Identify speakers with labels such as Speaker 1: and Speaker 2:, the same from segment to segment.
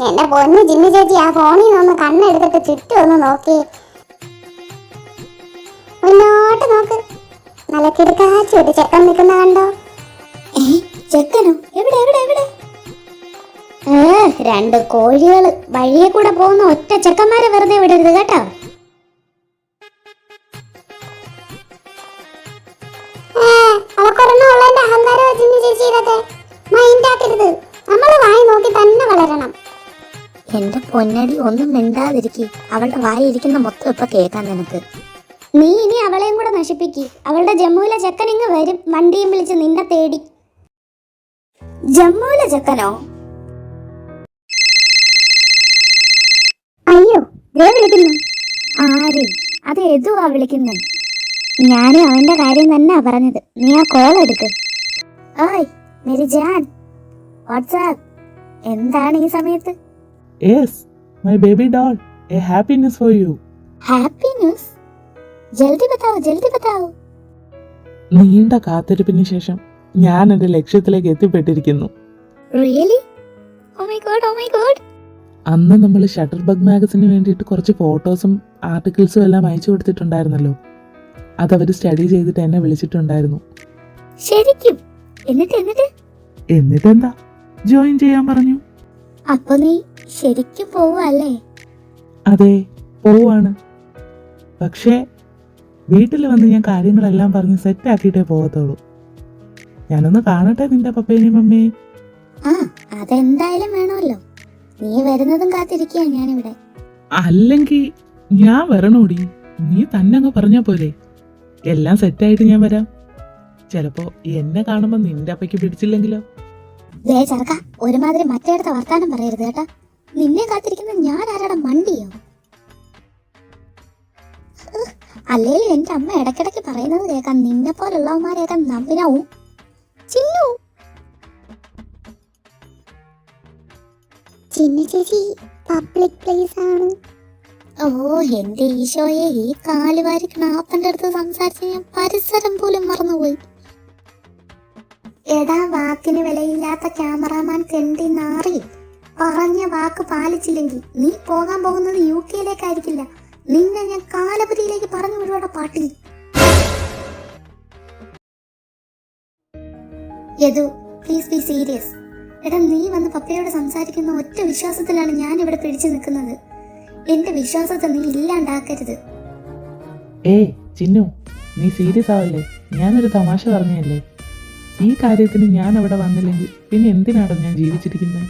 Speaker 1: എന്റെ പൊന്നു ജിന്നു ചേച്ചി, ആ ഫോണിൽ നിന്ന് കണ്ണെടുത്തിട്ട് ചുറ്റും ഒന്ന് നോക്കി. മുന്നോട്ട് നോക്ക്. നല്ല കിടക്കാച്ചി ഒരു ചെക്കൻ നിൽക്കുന്ന കണ്ടോ?
Speaker 2: ചെക്കനോ? എവിടെ എവിടെ എവിടെ? രണ്ട് കോഴികള് വഴിയെ കൂടെ പോകുന്ന ഒറ്റ ചെക്കന്മാരെ വെറുതെ വിടരുത് കേട്ടോ.
Speaker 1: അഹങ്കാരം ജിന്നു ചേച്ചി, ഇതൊക്കെ മൈൻഡ് ആക്കരുത്. നമ്മള് വായി നോക്കി തന്നെ വളരണം.
Speaker 2: എന്റെ പൊന്നടി, ഒന്നും മിണ്ടാതിരിക്കി. അവളുടെ വായി ഇരിക്കുന്ന മൊത്തം ഇപ്പൊ കേൾക്കാൻ നിനക്ക്. നീ ഇനി അവളെയും കൂടെ നശിപ്പിക്കി. അവളുടെ ജമ്മുവിലെ ചെക്കൻ ഇങ്ങ് വരും, വണ്ടിയും വിളിച്ച് നിന്നെ തേടി. ജമ്മുവിലെ ചെക്കനോ?
Speaker 1: അയ്യോ, വിളിക്കുന്നു.
Speaker 2: ആര്? അത് എതുവാ വിളിക്കുന്നേ? ഞാനും അവന്റെ കാര്യം തന്നെയാ പറഞ്ഞത്. നീ ആ കോൾ എടുക്ക്. ഓയ് മേരി ജാൻ, വാട്സ്ആപ്പ്. എന്താണ് ഈ സമയത്ത്?
Speaker 3: Yes, my baby doll. A happy news for you.
Speaker 2: Happy news? ജൽദി ബതാവോ, ജൽദി ബതാവോ.
Speaker 3: നീണ്ട കാത്തിരിപ്പിന് ശേഷം ഞാൻ എന്റെ ലക്ഷ്യത്തിലേക്ക് എത്തിപ്പെട്ടിരിക്കുന്നു.
Speaker 2: Really? Oh my god, oh my god.
Speaker 3: അന്ന് നമ്മൾ ഷട്ടർബഗ് മാഗസിന് വേണ്ടിയിട്ട് കുറച്ച് ഫോട്ടോസും ആർട്ടിക്കിൾസും എല്ലാം അയച്ചു കൊടുത്തിട്ടുണ്ടായിരുന്നല്ലോ. അതവർ സ്റ്റഡി ചെയ്തിട്ട് എന്നെ വിളിച്ചിട്ടുണ്ടായിരുന്നു.
Speaker 2: ശരിക്കും? എന്നിട്ട്
Speaker 3: എന്നിട്ടെന്താ, ജോയിൻ ചെയ്യാൻ പറഞ്ഞു.
Speaker 2: അപ്പൊ നീ ശരിക്കും പോവല്ലേ?
Speaker 3: അതെ, പോവാണ്. പക്ഷേ വീട്ടിൽ വന്ന് ഞാൻ കാര്യങ്ങളെല്ലാം പറഞ്ഞ് സെറ്റ് ആക്കിയിട്ടേ പോകത്തുള്ളൂ. ഞാനൊന്ന് കാണട്ടെ നിന്റെ പപ്പേനെയും മമ്മേയും.
Speaker 2: അതെന്തായാലും വേണമല്ലോ. നീ വരുന്നതും കാത്തിരിക്കുക ഞാനിവിടെ.
Speaker 3: അല്ലെങ്കിൽ ഞാൻ വരണോടി, നീ തന്നെ അങ്ങ് പറഞ്ഞാ പോലെ. എല്ലാം സെറ്റായിട്ട് ഞാൻ വരാം. ചിലപ്പോ എന്നെ കാണുമ്പോ നിന്റെ അപ്പയ്ക്ക് പിടിച്ചില്ലെങ്കിലോ?
Speaker 2: ചെറുക്ക, ഒരുമാതിരി മറ്റേടത്തെ വർത്താനം പറയരുത് കേട്ടാ. നിന്നെ കാത്തിരിക്കുന്ന ഞാൻ ആരാടെ മണ്ടിയോ? അല്ലേലും എന്റെ അമ്മ ഇടയ്ക്കിടയ്ക്ക് പറയുന്നത് കേൾക്കാം, നിന്നെ പോലുള്ളവന്മാരെയൊക്കെ നമ്പിനാവും. ചിന്നു
Speaker 1: ജിന്നു ചേച്ചി, പബ്ലിക് പ്ലേസ് ആണ്.
Speaker 2: ഓ എന്റെ ഈശോയെ, ഈ കാലുവാരി ക്നാപ്പന്റെ അടുത്ത് സംസാരിച്ച് ഞാൻ പരിസരം പോലും മറന്നുപോയി. എടാ, വാക്കിന് വിലയില്ലാത്ത ക്യാമറാമാൻ തെണ്ടി നാറി. പറഞ്ഞ വാക്ക് പാലിച്ചില്ലെങ്കിൽ നീ പോകാൻ പോകുന്നത് UK-യിലേക്കായിരിക്കില്ല. നിന്നെ ഞാൻ കാലപുരിയിലേക്ക് പറഞ്ഞു വിടുവാടാ പാട്ടി. Yadu, please be serious. എടാ, നീ വന്ന് പപ്പയോട് സംസാരിക്കുന്ന ഒറ്റ വിശ്വാസത്തിലാണ് ഞാൻ ഇവിടെ പിടിച്ചു നിൽക്കുന്നത്. എന്റെ വിശ്വാസത്തെ നീ ഇല്ലാണ്ടാക്കരുത്.
Speaker 3: ഏയ് ചിന്നു, നീ സീരിയസ് ആവല്ലേ? ഞാനൊരു തമാശ പറഞ്ഞല്ലേ. ഈ കാര്യത്തിന് ഞാൻ അവിടെ വന്നില്ലെങ്കിൽ പിന്നെ എന്തിനാണോ ഞാൻ ജീവിച്ചിരിക്കുന്നത്?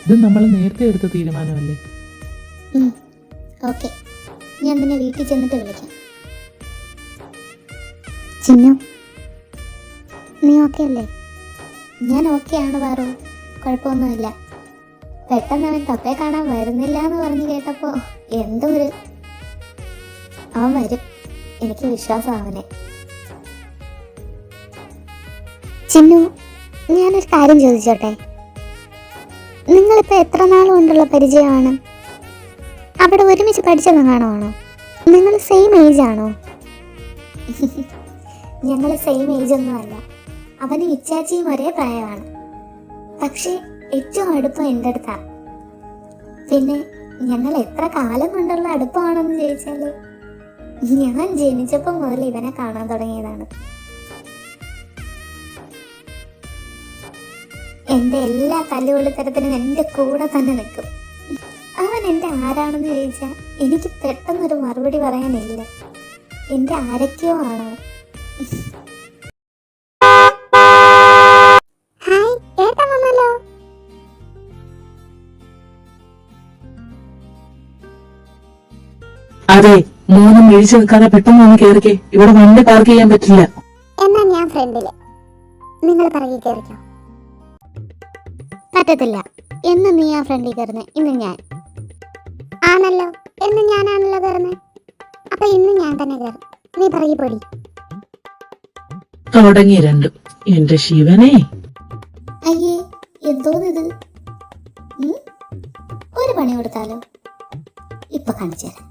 Speaker 3: ഇത് നമ്മൾ നേരത്തെ എടുത്ത തീരുമാനമല്ലേ?
Speaker 2: ഓക്കെ, ഞാൻ നിന്നെ വീട്ടിൽ ചെന്നിട്ട് വിളിക്കാം. ചിന്നു, നീ ഓക്കെ അല്ലേ? ഞാൻ ഓക്കെ ആണ് പാറു, കുഴപ്പമൊന്നുമില്ല. പെട്ടെന്ന് അവൻ പപ്പയെ കാണാൻ വരുന്നില്ല എന്ന് പറഞ്ഞു കേട്ടപ്പോ എന്തോ ഒരു... അവൻ വരും, എനിക്ക് വിശ്വാസം അവനെ. ചിന്നു, ഞാനൊരു കാര്യം ചോദിച്ചോട്ടെ? നിങ്ങളിപ്പോൾ എത്ര നാൾ കൊണ്ടുള്ള പരിചയമാണ്? അവിടെ ഒരുമിച്ച് പഠിച്ചതെങ്ങാണോ ആണോ? നിങ്ങൾ സെയിം ഏജ് ആണോ? ഞങ്ങൾ സെയിം ഏജ് ഒന്നും അല്ല. അവനും ഇച്ചാച്ചിയും ഒരേ പ്രായമാണ്. പക്ഷേ ഏറ്റവും അടുപ്പം എൻ്റെ അടുത്താ. പിന്നെ ഞങ്ങൾ എത്ര കാലം കൊണ്ടുള്ള അടുപ്പമാണെന്ന് ചോദിച്ചാല്, ഞാൻ ജനിച്ചപ്പം മുതൽ ഇവനെ കാണാൻ തുടങ്ങിയതാണ്. എൻ്റെ എല്ലാ തല്ലുകൊള്ളിത്തരത്തിനും എൻ്റെ കൂടെ തന്നെ നിൽക്കും. അവൻ എൻ്റെ ആരാണെന്ന് ചോദിച്ചാൽ എനിക്ക് പെട്ടെന്നൊരു മറുപടി പറയാനില്ല. എൻ്റെ ആരൊക്കെയോ ആണ്.
Speaker 3: അതെ, മൂന്നും വീഴ്ച നിൽക്കാതെ പെട്ടെന്ന് ഒന്ന് കേറിക്കേ. ഇവിടെ വണ്ടി പാർക്ക് ചെയ്യാൻ പറ്റില്ല.
Speaker 1: എന്നാ ഞാൻ ഫ്രണ്ടില്, നിങ്ങൾ പറയി കയറിക്കോ.
Speaker 2: പറ്റത്തില്ല. എന്ന് നീ ആ ഫ്രണ്ടിൽ കയറുന്നേ? ഇന്ന് ഞാൻ
Speaker 1: ആണല്ലോ. എന്ന് ഞാനാണല്ലോ കയറുന്നേ. അപ്പൊ ഇന്ന് ഞാൻ തന്നെ കയറും. നീ പറയി പൊടി.
Speaker 3: തുടങ്ങി രണ്ടും. എന്റെ ശിവനെ,
Speaker 2: അയ്യേ, എന്തോന്നിത്? ഒരു പണി കൊടുത്താലോ? ഇപ്പൊ കാണിച്ചു തരാം.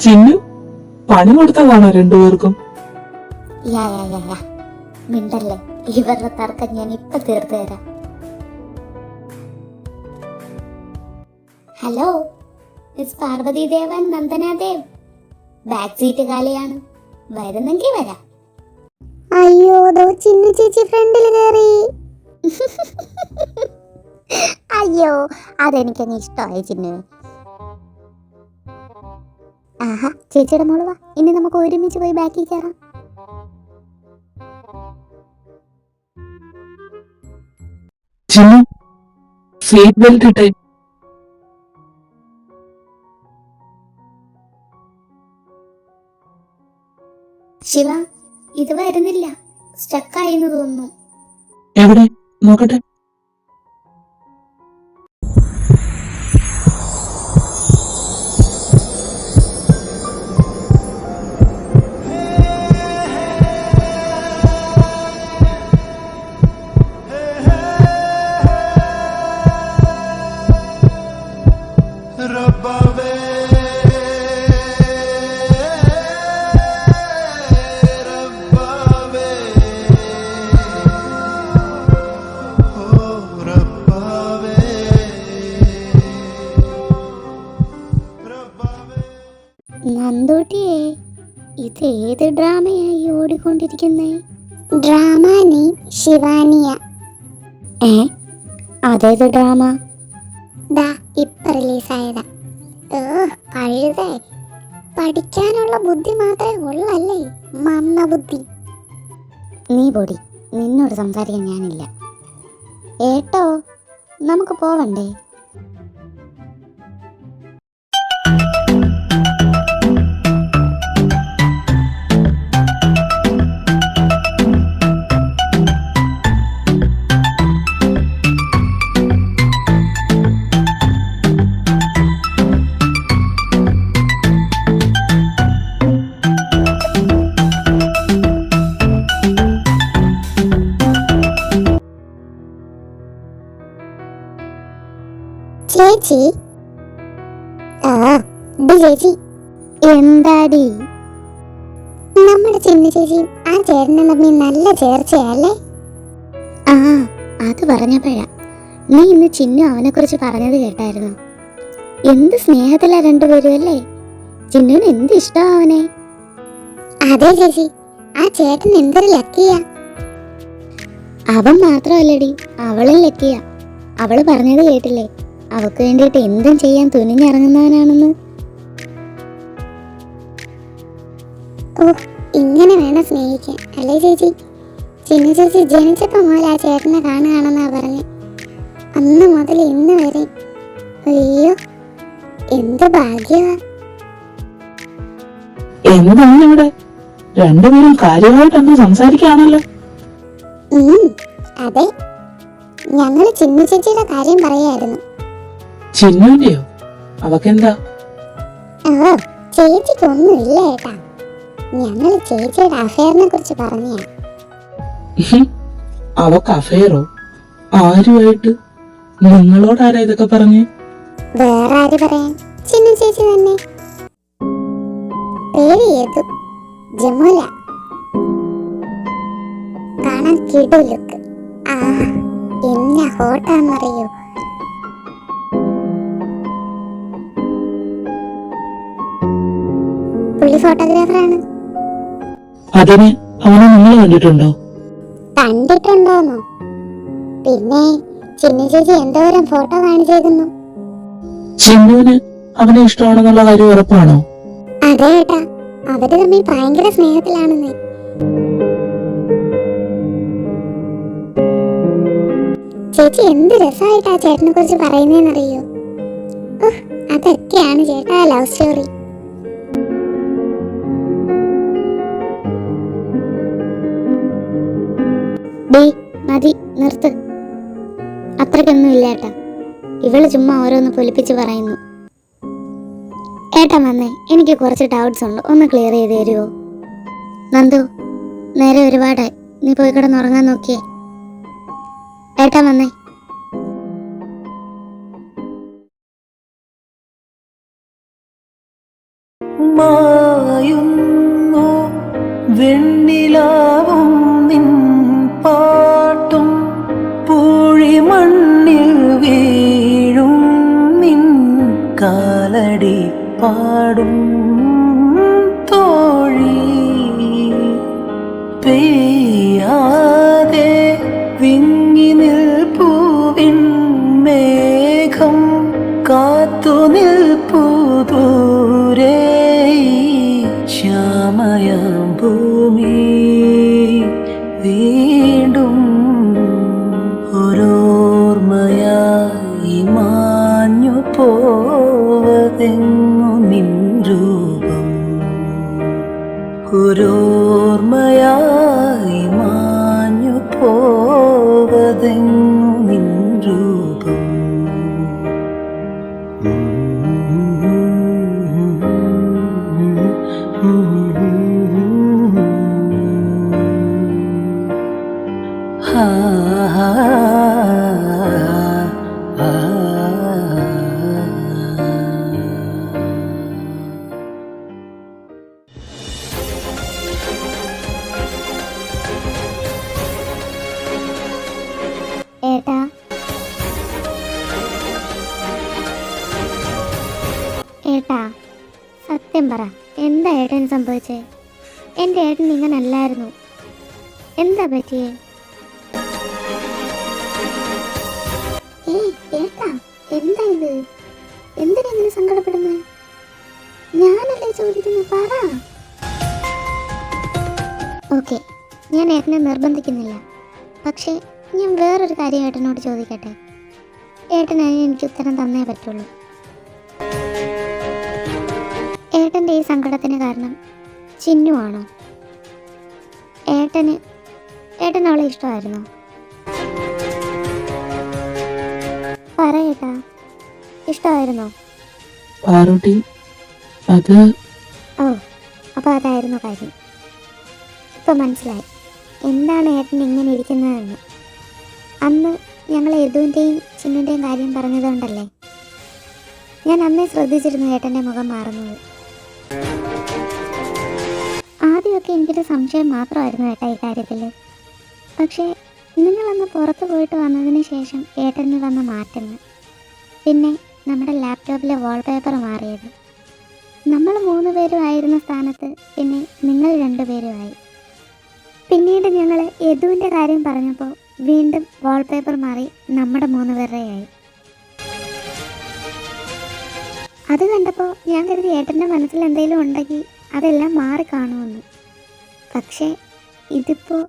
Speaker 3: ചിന്നു പണി കൊടുത്തതാണോ രണ്ടുപേർക്കും?
Speaker 2: യാ യാ യാ യാ മിണ്ടല്ലേ, ഇവരുടെ തർക്കം ഞാൻ ഇപ്പൊ തീർത്തു തരാം. Hello, miss Parvathi Dev and Nandana Dev. Back seat കാലിയാണ്, വരുന്നെങ്കിൽ വരാം.
Speaker 1: അയ്യോ ദോ ചിന്നു ചേച്ചി ഫ്രണ്ടിൽ കയറി.
Speaker 2: അയ്യോ, അതെനിക്കങ്ങ് ഇഷ്ടമായി ചിന്നു. ആഹാ, ചേച്ചിയുടെ മോള് വാ, ഇനി നമുക്ക് ഒരുമിച്ച് പോയി ബാക്കിൽ കയറാം.
Speaker 3: ചിന്നു സീറ്റ് ബെൽറ്റ് ഇട്ടേ.
Speaker 2: ശിവ, ഇത് വരുന്നില്ല, സ്റ്റക്കായി എന്ന് തോന്നുന്നു.
Speaker 3: എവിടെ നോക്കട്ടെ.
Speaker 2: നന്ദൂട്ടിയെ, ഇത് ഏത് ഡ്രാമയായി ഓടിക്കൊണ്ടിരിക്കുന്നേ?
Speaker 1: Drama name ശിവാനിയ.
Speaker 2: അതേത് ഡ്രാമ?
Speaker 1: ദാ ഇപ്പൊ റിലീസായതാ. പഴുതേ, പഠിക്കാനുള്ള ബുദ്ധി മാത്രമേ ഉള്ളല്ലേ, മന്ന ബുദ്ധി.
Speaker 2: നീ പൊടി, നിന്നോട് സംസാരിക്കാൻ ഞാനില്ല. ഏട്ടോ, നമുക്ക് പോവണ്ടേ?
Speaker 1: ചേച്ചി, ഇത് ചേച്ചി.
Speaker 2: എന്താടി?
Speaker 1: നമ്മുടെ ചിന്നു ചേച്ചിയും ആ ചേട്ടനും തമ്മിൽ നല്ല ചേർച്ചയല്ലേ?
Speaker 2: ആ, അത് പറഞ്ഞപ്പോഴാ. നീ ഇന്ന് ചിന്നു അവനെ കുറിച്ച് പറഞ്ഞത് കേട്ടായിരുന്നു. എന്ത് സ്നേഹത്തിലാ രണ്ടുപേരും അല്ലേ? ചിന്നുവിന് എന്ത് ഇഷ്ടമാ അവനെ.
Speaker 1: അതെ ചേച്ചി, ആ ചേട്ടൻ എന്തൊരു ലക്കിയാ.
Speaker 2: അവൻ മാത്രമല്ലടി, അവളും ലക്കിയ. അവള് പറഞ്ഞത് കേട്ടില്ലേ, അവക്ക് വേണ്ടിയിട്ട് എന്തും ചെയ്യാൻ തുനിഞ്ഞിറങ്ങുന്നവനാണെന്ന്.
Speaker 1: ഓ, ഇങ്ങനെ വേണം സ്നേഹിക്കാൻ അല്ലേ ചേച്ചി? ചിന്നു ചേച്ചി ജനിച്ചപ്പോ മുതൽ ആ ചേട്ടനെ കാണുകയാണെന്നാ പറഞ്ഞ്. അന്ന് മുതൽ ഇന്ന് വരെ. അയ്യോ, എന്ത് ഭാഗ്യവാ.
Speaker 3: എന്താണ് ഇവിടെ രണ്ടുപേരും കാര്യമായിട്ടൊന്നും സംസാരിക്കാണല്ലോ?
Speaker 1: അതെ, ഞങ്ങള് ചിന്നു ചേച്ചിയുടെ കാര്യം പറയായിരുന്നു.
Speaker 3: ചിന്നുവിന്റെയോ? അവക്കെന്താ?
Speaker 1: ചേച്ചിക്കൊന്നും ഇല്ല ഏട്ടാ, ഞങ്ങള് ചേച്ചിയുടെ അഫയറിനെ കുറിച്ച് പറഞ്ഞ.
Speaker 3: അവക്ക് അഫയറോ? ആരുമായിട്ട്? നിങ്ങളോടാരാ ഇതൊക്കെ പറഞ്ഞേ?
Speaker 1: വേറെ ആര് പറയാൻ, ചിന്നു ചേച്ചി തന്നെ. പേര് ഏതു, ജമുല. കാണാൻ കിടു ലുക്ക്. എന്നാ ഹോട്ടാന്നറിയോ. പുള്ളി ഫോട്ടോഗ്രാഫറാണ്.
Speaker 3: അതിന് അവനെ നിങ്ങൾ കണ്ടിട്ടുണ്ടോ?
Speaker 1: കണ്ടിട്ടുണ്ടോന്നോ? പിന്നെ ചിന്നു ചേച്ചി എന്തോരം ഫോട്ടോ കാണിച്ചേക്കുന്നു.
Speaker 3: ചിന്നുവിന് അവനെ ഇഷ്ടമാണെന്നുള്ള കാര്യം ഉറപ്പാണോ?
Speaker 1: അതെ ഏട്ടാ, അവര് തമ്മിൽ ഭയങ്കര സ്നേഹത്തിലാണെന്ന്. ചേച്ചി എന്ത് രസമായിട്ടാ ചേട്ടനെ കുറിച്ച് പറയുന്നേന്നറിയോ. അതൊക്കെയാണ് ചേട്ടാ ലവ് സ്റ്റോറി.
Speaker 2: മതി, നിർത്ത്. അത്രയ്ക്കൊന്നും ഇല്ല ഏട്ടാ, ഇവള് ചുമ്മാ ഓരോന്ന് പൊലിപ്പിച്ച് പറയുന്നു. ഏട്ടാ വന്നേ, എനിക്ക് കുറച്ച് ഡൗട്ട്സ് ഉണ്ട്, ഒന്ന് ക്ലിയർ ചെയ്ത് തരുമോ? നന്ദു, നേരെ ഒരുപാടായി, നീ പോയി കിടന്നുറങ്ങാൻ നോക്കിയേ. ഏട്ടാ വന്നേ.
Speaker 4: മായുന്നു വെണ്ണിലാവും നിൻ പാട്ടും പൂഴിമണ്ണിൽ വീഴും നിൻ കാലടി പാടും തോഴി പെയ്യാതെ വിങ്ങി നിൽപ്പൂവിൻ മേഘം കാത്തു നിൽപ്പൂ ദൂരെ ശ്യാമയാം ഭൂമി വീണ്ടും ഒരോർമ്മയായി മാഞ്ഞു പോവതെങ്ങു നിൻ രൂപം ഒരോർമ്മയായി മാഞ്ഞു പോവതെങ്ങു നിൻ രൂപം ha ha ha
Speaker 1: ഏട്ടാ, ഏട്ടാ, സത്യം പറ, എന്താ ഏട്ടന് സംഭവിച്ചേ? എൻ്റെ ഏട്ടൻ ഇങ്ങനെ അല്ലായിരുന്നു. എന്താ പറ്റിയേ? ഏട്ടാ, എന്താ ഇത്? എന്തിനാ ഇങ്ങനെ സങ്കടപ്പെടുന്നത്? ഞാനല്ലേ ചോദിക്കുന്നത്, പറ. ഓക്കെ, ഞാൻ ഏട്ടനെ നിർബന്ധിക്കുന്നില്ല. പക്ഷേ ഞാൻ വേറൊരു കാര്യം ഏട്ടനോട് ചോദിക്കട്ടെ? ഏട്ടനായി എനിക്ക് ഉത്തരം തന്നേ പറ്റുള്ളൂ. ഏട്ടൻ്റെ ഈ സങ്കടത്തിന് കാരണം ചിന്നു ആണോ? ഏട്ടന് അവളെ ഇഷ്ടമായിരുന്നോ? പറ ഏട്ടാ, ഇഷ്ടമായിരുന്നോ?
Speaker 3: പാറൂട്ടി, അത്
Speaker 1: ഓ, അപ്പോൾ അതായിരുന്നു കാര്യം. ഇപ്പം മനസ്സിലായി എന്താണ് ഏട്ടൻ ഇങ്ങനെ ഇരിക്കുന്നതെന്ന്. അന്ന് ഞങ്ങൾ യദുവിൻ്റെയും ചിന്നുൻ്റെയും കാര്യം പറഞ്ഞതുകൊണ്ടല്ലേ? ഞാൻ അന്നേ ശ്രദ്ധിച്ചിരുന്നു ഏട്ടൻ്റെ മുഖം മാറുന്നത്. ആദ്യമൊക്കെ എനിക്കൊരു സംശയം മാത്രമായിരുന്നു ഏട്ടാ ഈ കാര്യത്തിൽ. പക്ഷേ നിങ്ങളന്ന് പുറത്ത് പോയിട്ട് വന്നതിന് ശേഷം ഏട്ടനിൽ വന്ന മാറ്റങ്ങൾ, പിന്നെ നമ്മുടെ ലാപ്ടോപ്പിലെ വാൾപേപ്പർ മാറിയത്, നമ്മൾ 3 പേരും ആയിരുന്ന സ്ഥാനത്ത് പിന്നെ നിങ്ങൾ 2 പേരുമായി. പിന്നീട് ഞങ്ങൾ യദുവിൻ്റെ കാര്യം പറഞ്ഞപ്പോൾ വീണ്ടും വാൾപേപ്പർ മാറി നമ്മുടെ 3 പേരുടെയായി. അത് കണ്ടപ്പോൾ ഞാൻ കരുതി ഏട്ടൻ്റെ മനസ്സിൽ എന്തെങ്കിലും ഉണ്ടെങ്കിൽ അതെല്ലാം മാറി കാണുമെന്ന്. പക്ഷേ ഇതിപ്പോൾ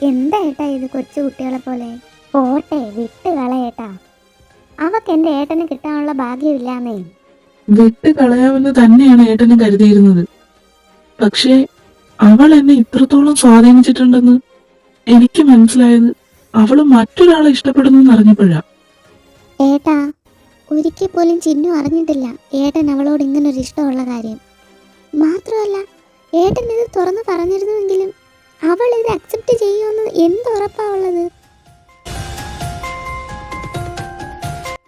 Speaker 1: എന്താ ഏട്ടാ ഇത്? കൊച്ചു കുട്ടികളെ പോലെ. പോട്ടെ, വിട്ട് കളയേട്ടാ. അവക്ക് എൻ്റെ ഏട്ടന് കിട്ടാനുള്ള ഭാഗ്യമില്ലാന്നേ.
Speaker 3: വിട്ട് കളയാമെന്ന് തന്നെയാണ് ഏട്ടനും കരുതിയിരുന്നത്. പക്ഷേ അവൾ എന്നെ ഇത്രത്തോളം സ്വാധീനിച്ചിട്ടുണ്ടെന്ന് എനിക്ക് മനസ്സിലായത് അവള് മറ്റൊരാളെ ഇഷ്ടപ്പെടുന്നു അറിഞ്ഞപ്പോഴാ.
Speaker 1: ഏട്ടാ, ഒരിക്കൽ പോലും ചിന്നു അറിഞ്ഞിട്ടില്ല ഏട്ടൻ അവളോട് ഇങ്ങനൊരു ഇഷ്ടമുള്ള കാര്യം. മാത്രമല്ല, ഏട്ടൻ ഇത് തുറന്നു പറഞ്ഞിരുന്നുവെങ്കിലും അവൾ ഇത് അക്സെപ്റ്റ് ചെയ്യുമെന്ന് എന്തുറപ്പാ ഉള്ളത്?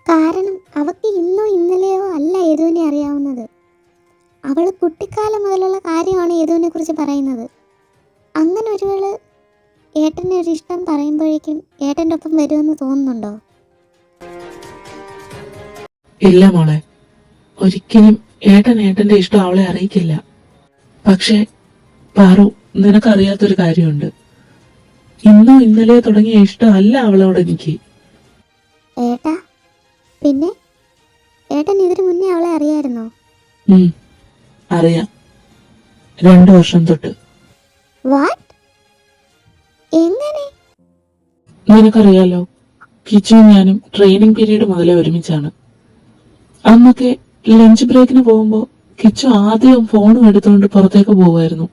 Speaker 1: കാരണം അവൾക്ക് ഇന്നോ ഇന്നലെയോ അല്ല യദുവിനെ അറിയാവുന്നത്. അവൾ കുട്ടിക്കാലം മുതലുള്ള കാര്യമാണ് യദുവിനെ കുറിച്ച് പറയുന്നത്. അങ്ങനെ ഒരുവള് ഏട്ടനെ ഒരു ഇഷ്ടം പറയുമ്പോഴേക്കും ഏട്ടൻ്റെ ഒപ്പം വരുമെന്ന് തോന്നുന്നുണ്ടോ?
Speaker 3: ഇല്ല മോളെ, ഒരിക്കലും ഏട്ടന്റെ ഇഷ്ടം അവളെ അറിയിക്കില്ല. പക്ഷെ പാറു, നിനക്കറിയാത്തൊരു കാര്യമുണ്ട്. ഇന്നോ ഇന്നലെ തുടങ്ങിയ ഇഷ്ടം അല്ല അവളോട് എനിക്ക്.
Speaker 1: ഏട്ടാ, പിന്നെ ഏട്ടൻ ഇതിനു മുന്നേ അവളെ അറിയായിരുന്നോ?
Speaker 3: അറിയാം, 2 വർഷം തൊട്ട്.
Speaker 1: വാട്ട്? എങ്ങനെ?
Speaker 3: നിനക്കറിയാലോ, കിച്ചുവും ഞാനും ട്രെയിനിങ് പീരീഡ് മുതലേ ഒരുമിച്ചാണ്. അന്നൊക്കെ ലഞ്ച് ബ്രേക്കിന് പോകുമ്പോൾ കിച്ചു ആദ്യം ഫോണും എടുത്തുകൊണ്ട് പുറത്തേക്ക് പോവുമായിരുന്നു.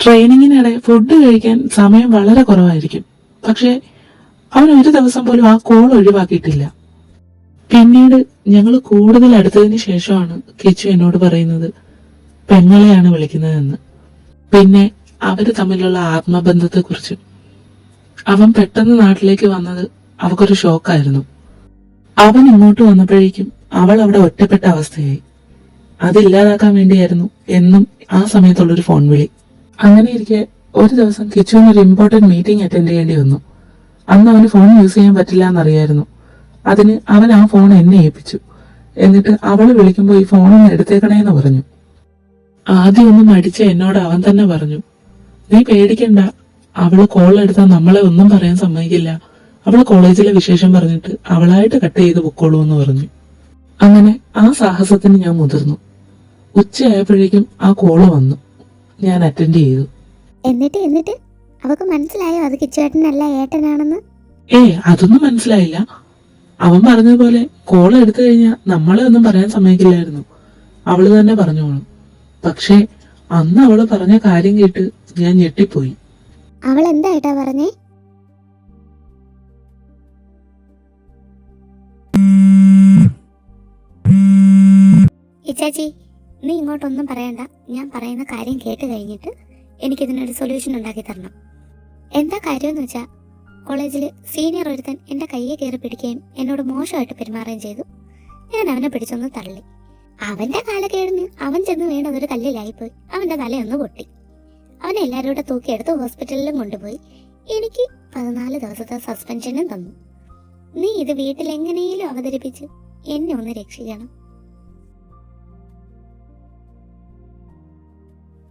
Speaker 3: ട്രെയിനിങ്ങിനിടെ ഫുഡ് കഴിക്കാൻ സമയം വളരെ കുറവായിരിക്കും. പക്ഷെ അവൻ ഒരു ദിവസം പോലും ആ കോൾ ഒഴിവാക്കിയിട്ടില്ല. പിന്നീട് ഞങ്ങൾ കൂടുതൽ അടുത്തതിന് ശേഷമാണ് കിച്ചു എന്നോട് പറയുന്നത് പെങ്ങളെയാണ് വിളിക്കുന്നതെന്ന്. പിന്നെ അവര് തമ്മിലുള്ള ആത്മബന്ധത്തെക്കുറിച്ച്. അവൻ പെട്ടെന്ന് നാട്ടിലേക്ക് വന്നത് അവക്കൊരു ഷോക്കായിരുന്നു. അവൻ ഇങ്ങോട്ട് വന്നപ്പോഴേക്കും അവൾ അവിടെ ഒറ്റപ്പെട്ട അവസ്ഥയായി. അതില്ലാതാക്കാൻ വേണ്ടിയായിരുന്നു എന്നും ആ സമയത്തുള്ളൊരു ഫോൺ വിളി. അങ്ങനെ ഇരിക്കെ ഒരു ദിവസം കിച്ചുവിന് ഒരു ഇമ്പോർട്ടന്റ് മീറ്റിംഗ് അറ്റൻഡ് ചെയ്യേണ്ടി വന്നു. അന്ന് അവന് ഫോൺ യൂസ് ചെയ്യാൻ പറ്റില്ല എന്നറിയായിരുന്നു. അതിന് അവൻ ആ ഫോൺ എന്നെ ഏൽപ്പിച്ചു. എന്നിട്ട് അവള് വിളിക്കുമ്പോൾ ഈ ഫോണൊന്ന് എടുത്തേക്കണേന്ന് പറഞ്ഞു. ആദ്യം ഒന്ന് മടിച്ച എന്നോട് അവൻ തന്നെ പറഞ്ഞു, നീ പേടിക്കണ്ട, അവള് കോൾ എടുത്താൽ നമ്മളെ ഒന്നും പറയാൻ സമ്മതിക്കില്ല. അവള് കോളേജിലെ വിശേഷം പറഞ്ഞിട്ട് അവളായിട്ട് കട്ട് ചെയ്ത് പൊക്കോളൂ എന്ന് പറഞ്ഞു. അങ്ങനെ ആ സാഹസത്തിന് ഞാൻ മുതിർന്നു. ഉച്ചയായപ്പോഴേക്കും ആ കോള് വന്നു. ഞാൻ അറ്റൻഡ് ചെയ്തു.
Speaker 1: എന്നിട്ട് അവക്ക് മനസ്സിലായോ അത് കിച്ചുവേട്ടനല്ല ഏട്ടനാണെന്ന്?
Speaker 3: അതൊന്നും മനസ്സിലായില്ല. അവൻ പറഞ്ഞതുപോലെ കോൾ എടുത്തു കഴിഞ്ഞാൽ നമ്മളെ ഒന്നും പറയാൻ സമ്മതിക്കില്ലായിരുന്നു. അവള് തന്നെ പറഞ്ഞോളും. പക്ഷേ അന്ന് അവള് പറഞ്ഞ കാര്യം കേട്ട് ഞാൻ ഞെട്ടിപ്പോയി.
Speaker 1: അവൾ എന്താ ഏട്ടാ പറഞ്ഞേ?
Speaker 2: ഇച്ചാച്ചി, നീ ഇങ്ങോട്ടൊന്നും പറയണ്ട. ഞാൻ പറയുന്ന കാര്യം കേട്ട് കഴിഞ്ഞിട്ട് എനിക്കിതിനൊരു സൊല്യൂഷൻ ഉണ്ടാക്കി തരണം. എന്താ കാര്യമെന്ന് വെച്ചാൽ, കോളേജിൽ സീനിയർ ഒരുത്തൻ എൻ്റെ കയ്യെ കയറി പിടിക്കുകയും എന്നോട് മോശമായിട്ട് പെരുമാറുകയും ചെയ്തു. ഞാൻ അവനെ പിടിച്ചൊന്ന് തള്ളി. അവൻ്റെ കാലക്കേടിന് അവൻ ചെന്ന് വീണതൊരു കല്ലിലായിപ്പോയി. അവൻ്റെ തലയൊന്ന് പൊട്ടി. അവനെ എല്ലാവരും കൂടെ തൂക്കിയെടുത്ത് ഹോസ്പിറ്റലിലും കൊണ്ടുപോയി. എനിക്ക് 14 ദിവസത്തെ സസ്പെൻഷനും തന്നു. നീ ഇത് വീട്ടിൽ എങ്ങനെയും അവതരിപ്പിച്ച് എന്നെ ഒന്ന് രക്ഷിക്കണം.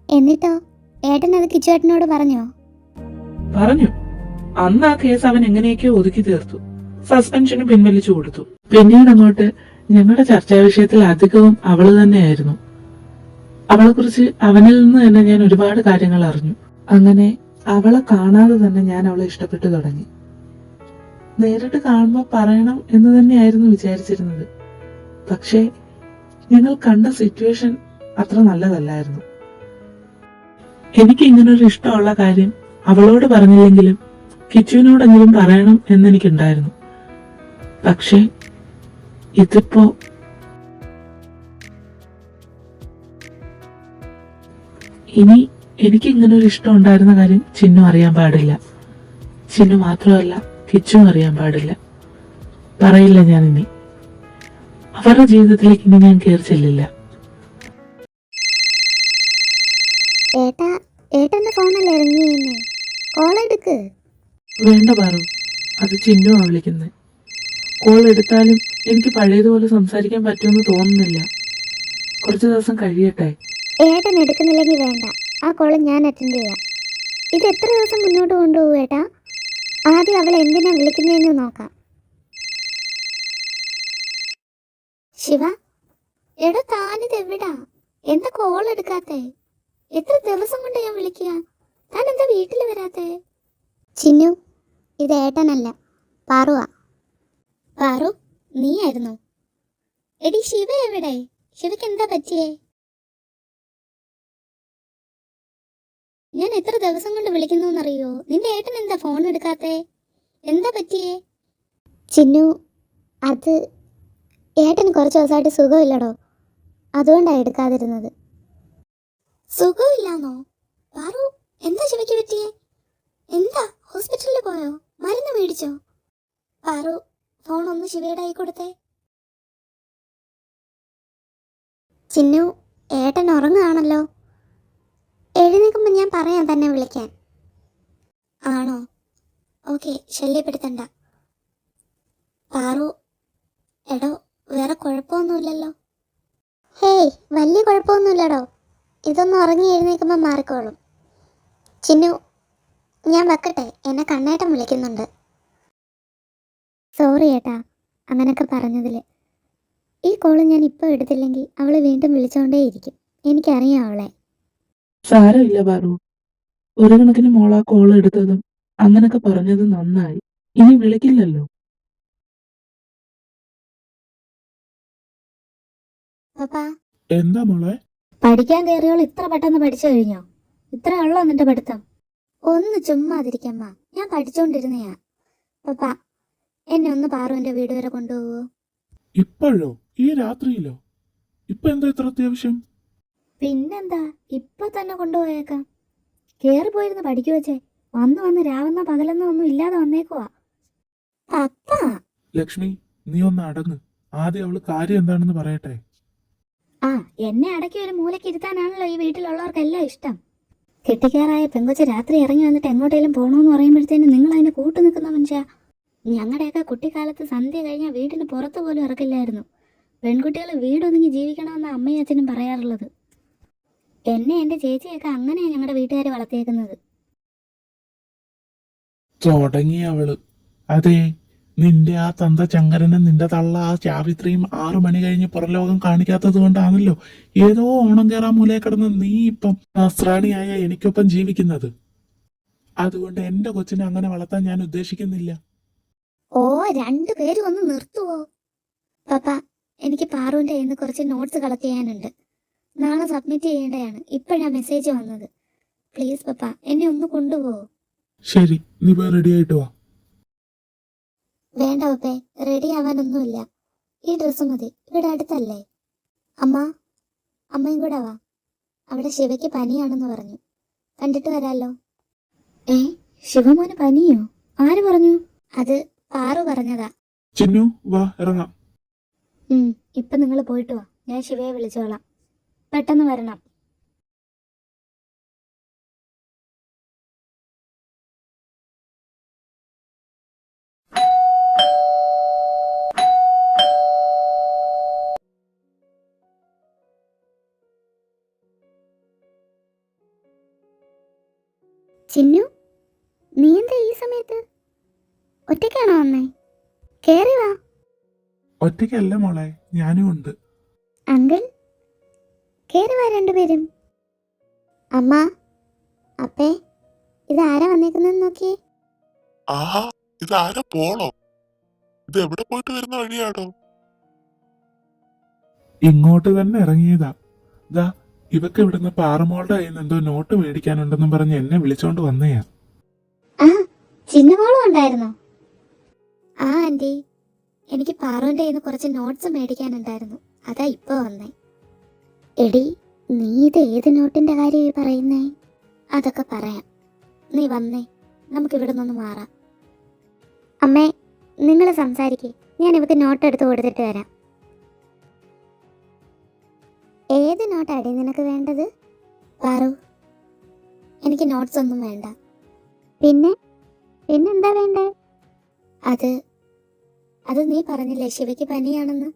Speaker 1: എന്നിട്ടോ ഏട്ടൻ അത് കിച്ചുവേട്ടനോട് പറഞ്ഞോ?
Speaker 3: പറഞ്ഞു. അന്ന് ആ കേസ് അവൻ എങ്ങനെയൊക്കെയോ ഒതുക്കി തീർത്തു. സസ്പെൻഷന് പിൻവലിച്ചു കൊടുത്തു. പിന്നീട് അങ്ങോട്ട് ഞങ്ങളുടെ ചർച്ചാ വിഷയത്തിൽ അധികവും അവള് തന്നെയായിരുന്നു. അവളെ കുറിച്ച് അവനിൽ നിന്ന് തന്നെ ഞാൻ ഒരുപാട് കാര്യങ്ങൾ അറിഞ്ഞു. അങ്ങനെ അവളെ കാണാതെ തന്നെ ഞാൻ അവളെ ഇഷ്ടപ്പെട്ടു തുടങ്ങി. നേരിട്ട് കാണുമ്പോൾ പറയണം എന്ന് തന്നെയായിരുന്നു വിചാരിച്ചിരുന്നത്. പക്ഷേ ഞങ്ങൾ കണ്ട സിറ്റുവേഷൻ അത്ര നല്ലതല്ലായിരുന്നു. എനിക്ക് ഇങ്ങനൊരു ഇഷ്ടമുള്ള കാര്യം അവളോട് പറഞ്ഞില്ലെങ്കിലും കിച്ചുവിനോടെങ്കിലും പറയണം എന്നെനിക്കുണ്ടായിരുന്നു. പക്ഷേ ഇതിപ്പോ ഇനി എനിക്ക് ഇങ്ങനൊരു ഇഷ്ടം ഉണ്ടായിരുന്ന കാര്യം ചിന്നു അറിയാൻ പാടില്ല. ചിന്നു മാത്രമല്ല, കിച്ചുവും അറിയാൻ പാടില്ല. പറയില്ല ഞാൻ ഇനി. അവരുടെ ജീവിതത്തിലേക്ക് ഇനി ഞാൻ കയറി ചെല്ലില്ല.
Speaker 1: ഏട്ടന്റെ ഫോണല്ലേ ഇറങ്ങിയെന്ന്? കോൾ എടുക്ക്.
Speaker 3: വേണ്ട പാറു, അത് ചിന്നുവാ വിളിക്കുന്നത്. കോൾ എടുത്താലും എനിക്ക് പഴയതുപോലെ സംസാരിക്കാൻ പറ്റുമെന്ന് തോന്നുന്നില്ല. കുറച്ചു ദിവസം കഴിയട്ടെ.
Speaker 1: ഏട്ടൻ എടുക്കുന്നില്ലെങ്കിൽ വേണ്ട, ആ കോള് ഞാൻ അറ്റൻഡ് ചെയ്യാം. ഇത് എത്ര ദിവസം മുന്നോട്ട് കൊണ്ടുപോകും ഏട്ടാ? ആദ്യം അവളെ എന്തിനാ വിളിക്കുന്നതെന്ന് നോക്കാം.
Speaker 2: ശിവ, എടാ താനിത് എവിടാ? എന്താ കോൾ എടുക്കാത്തേ? എത്ര ദിവസം കൊണ്ട് ഞാൻ വിളിക്കുക? താൻ എന്താ വീട്ടിൽ വരാത്തേ?
Speaker 1: ചിന്നു, ഇത് ഏട്ടനല്ല, പാറുവാ.
Speaker 2: പാറു, നീയായിരുന്നു? എടി ശിവ എവിടെ? ശിവയ്ക്ക് എന്താ പറ്റിയേ? ഞാൻ എത്ര ദിവസം കൊണ്ട് വിളിക്കുന്നു എന്നറിയോ? നിന്റെ ഏട്ടൻ എന്താ ഫോൺ എടുക്കാത്തേ? എന്താ പറ്റിയേ?
Speaker 1: ചിന്നു, അത് ഏട്ടന് കുറച്ച് ദിവസമായിട്ട് സുഖമില്ലടോ, അതുകൊണ്ടാണ് എടുക്കാതിരുന്നത്.
Speaker 2: സുഖമില്ലാന്നോ? പാറു, എന്താ ശിവയ്ക്ക് പറ്റിയേ? എന്താ ഹോസ്പിറ്റലിൽ പോയോ? മരുന്ന് മേടിച്ചോ? പാറു, ഫോൺ ഒന്ന് ശിവയുടെ കൈ കൊടുത്തേ.
Speaker 1: ചിന്നു, ഏട്ടൻ ഉറങ്ങുകയാണല്ലോ. എഴുന്നേൽക്കുമ്പോൾ ഞാൻ പറയാം തന്നെ വിളിക്കാൻ.
Speaker 2: ആണോ? ഓക്കെ, ശല്യപ്പെടുത്തണ്ട. പാറു, എടോ വേറെ കുഴപ്പമൊന്നുമില്ലല്ലോ?
Speaker 1: ഹേയ്, വലിയ കുഴപ്പമൊന്നുമില്ലടോ. ഇതൊന്നും ഉറങ്ങി എഴുന്നേൽക്കുമ്പോൾ മാറിക്കോളും. ചിന്നു, ഞാൻ വെക്കട്ടെ, എന്നെ കണ്ണേട്ടൻ വിളിക്കുന്നുണ്ട്. സോറി ഏട്ടാ അങ്ങനൊക്കെ പറഞ്ഞതിൽ. ഈ കോള് ഞാൻ ഇപ്പോൾ എടുത്തില്ലെങ്കിൽ അവൾ വീണ്ടും വിളിച്ചുകൊണ്ടേയിരിക്കും. എനിക്കറിയാം അവളെ.
Speaker 3: സാരമില്ല പാറു, ഒരു കണക്കിന് മോളാ കോൾ എടുത്തതും അങ്ങനൊക്കെ പറഞ്ഞത് നന്നായി. ഇനി വിളിക്കില്ലല്ലോ.
Speaker 2: പപ്പാ,
Speaker 5: എന്താ മോളെ?
Speaker 2: പഠിക്കാൻ കയറിയോൾ ഇത്ര പെട്ടെന്ന് പഠിച്ചു കഴിഞ്ഞോ? ഇത്ര ഉള്ളോ നിന്റെ പഠിത്തം? ഒന്ന് ചുമ്മാതിരിക്കമ്മ, ഞാൻ പഠിച്ചോണ്ടിരുന്നയാ. പപ്പ, എന്നെ ഒന്ന് പാറുവിന്റെ വീട് വരെ കൊണ്ടുപോവോ?
Speaker 5: ഇപ്പോഴോ? ഈ രാത്രിയിലോ? ഇപ്പൊ എന്താ ഇത്ര അത്യാവശ്യം?
Speaker 2: പിന്നെന്താ, ഇപ്പൊ തന്നെ കൊണ്ടുപോയേക്കാം. കേറി പോയിരുന്ന് പഠിക്കുവച്ചേ. വന്ന് രാവെന്നോ പകലെന്നോ ഒന്നും ഇല്ലാതെ വന്നേക്കുവാ. പപ്പ,
Speaker 5: ലക്ഷ്മി, നീ ഒന്ന് അടങ്ങ്. ആദ്യം അവള് കാര്യം എന്താണെന്ന് പറയട്ടെ.
Speaker 2: ആ, എന്നെ അടക്കി ഒരു മൂലയ്ക്ക് ഇരുത്താനാണല്ലോ ഈ വീട്ടിലുള്ളവർക്കെല്ലാം ഇഷ്ടം. കെട്ടിക്കാറായ പെങ്കൊച്ച് രാത്രി ഇറങ്ങി വന്നിട്ട് എങ്ങോട്ടേലും പോകണമെന്ന് പറയുമ്പോഴത്തേനും നിങ്ങൾ അതിന് കൂട്ടു നിൽക്കുന്ന മനുഷ്യ. ഞങ്ങളുടെയൊക്കെ കുട്ടിക്കാലത്ത് സന്ധ്യ കഴിഞ്ഞാൽ വീടിന് പുറത്ത് പോലും ഇറക്കില്ലായിരുന്നു. പെൺകുട്ടികൾ വീടൊതുങ്ങി ജീവിക്കണമെന്ന് അമ്മയും അച്ഛനും പറയാറുള്ളത്. എന്നെ എൻ്റെ ചേച്ചിയൊക്കെ അങ്ങനെയാണ് ഞങ്ങളുടെ വീട്ടുകാർ വളർത്തിയേക്കുന്നത്.
Speaker 5: തുടങ്ങി അവള്. അതെ, നിന്റെ ആ തന്ത ചങ്കരനും നിന്റെ തള്ള ആ ചാവിത്രിയും 6 മണി കഴിഞ്ഞ് പുറലോകം കാണിക്കാത്തത് കൊണ്ടാണല്ലോ ഏതോ ഓണം കേറാൻ മൂലയെ കിടന്ന് നീ ഇപ്പം നസ്രാണിയായ എനിക്കൊപ്പം ജീവിക്കുന്നത്. അതുകൊണ്ട് എന്റെ കൊച്ചിനെ അങ്ങനെ വളർത്താൻ ഞാൻ ഉദ്ദേശിക്കുന്നില്ല.
Speaker 2: ഓ, രണ്ടുപേരും ഒന്ന് നിർത്തുവോ? പപ്പ, എനിക്ക് പാറുവിൻ്റെ കയ്യിൽ നിന്ന് കുറച്ച് നോട്ട്സ് കളക്ട് ചെയ്യാനുണ്ട്. നാളെ സബ്മിറ്റ് ചെയ്യേണ്ടതാണ്. ഇപ്പോഴാണ് മെസ്സേജ് വന്നത്. പ്ലീസ് പപ്പ, എന്നെ ഒന്ന് കൊണ്ടുപോകോ?
Speaker 5: ശരി, നീ പോയി റെഡി ആയിട്ട് വാ.
Speaker 2: വേണ്ട പപ്പേ, റെഡി ആവാനൊന്നുമില്ല. ഈ ഡ്രസ്സ് മതി. ഇവിടെ അടുത്തല്ലേ? അമ്മയും കൂടെ വാ. അവിടെ ശിവയ്ക്ക് പനിയാണെന്ന് പറഞ്ഞു. കണ്ടിട്ട് വരാലോ. ശിവമോന് പനിയോ? ആര് പറഞ്ഞു? അത് പാറു പറഞ്ഞതാ.
Speaker 5: ചിന്നു, വാ ഇറങ്ങാം.
Speaker 2: ഇപ്പൊ നിങ്ങൾ പോയിട്ട് വാ. ഞാൻ ശിവയെ വിളിച്ചോളാം. പെട്ടെന്ന് വരണം.
Speaker 1: ചിന്നു, നീ എന്താ ഈ സമയത്ത് ഒറ്റയ്ക്കാണോ വന്നേ? കേറി വാ.
Speaker 5: ഒറ്റയ്ക്കല്ല മോളെ, ഞാനും ഉണ്ട്.
Speaker 1: അങ്കിൾ, കേറി വാ രണ്ടുപേരും. അമ്മ, അപ്പേ, ഇതാരാ വന്നേക്കുന്നെന്ന് നോക്കിയേ.
Speaker 5: ആഹാ, ഇതാരാ പോളോ? ഇത് എവിടെ പോയിട്ട് വരുന്ന വഴിയാടോ? ഇങ്ങോട്ട് തന്നെ ഇറങ്ങിയതാ. ദാ ഇവക്ക് ഇവിടുന്ന് പാറമോളുടെ കയ്യിൽ നിന്ന് എന്തോ നോട്ട് മേടിക്കാനുണ്ടെന്നും പറഞ്ഞ് എന്നെ വിളിച്ചോണ്ട് വന്നയാ.
Speaker 2: ആ, ചിന്നുമോളും ഉണ്ടായിരുന്നോ? ആ ആന്റി, എനിക്ക് പാറുവിന്റെ കയ്യിൽ നിന്ന് കുറച്ച് നോട്ട്സ് മേടിക്കാനുണ്ടായിരുന്നു. അതാ ഇപ്പൊ വന്നേ.
Speaker 1: എടി, നീ ഇത് ഏത് നോട്ടിന്റെ കാര്യമായി പറയുന്നേ?
Speaker 2: അതൊക്കെ പറയാം. നീ വന്നേ, നമുക്ക് ഇവിടെ നിന്ന് മാറാം.
Speaker 1: അമ്മേ, നിങ്ങൾ സംസാരിക്കേ, ഞാൻ ഇവക്ക് നോട്ട് എടുത്ത് കൊടുത്തിട്ട് വരാം. ഏത് നോട്ടാടി നിനക്ക് വേണ്ടത്?
Speaker 2: പാറു, എനിക്ക് നോട്ട്സ് ഒന്നും വേണ്ട.
Speaker 1: പിന്നെന്താ വേണ്ടേ?
Speaker 2: അത് നീ പറഞ്ഞില്ലേ ശിവയ്ക്ക് പനിയാണെന്ന്.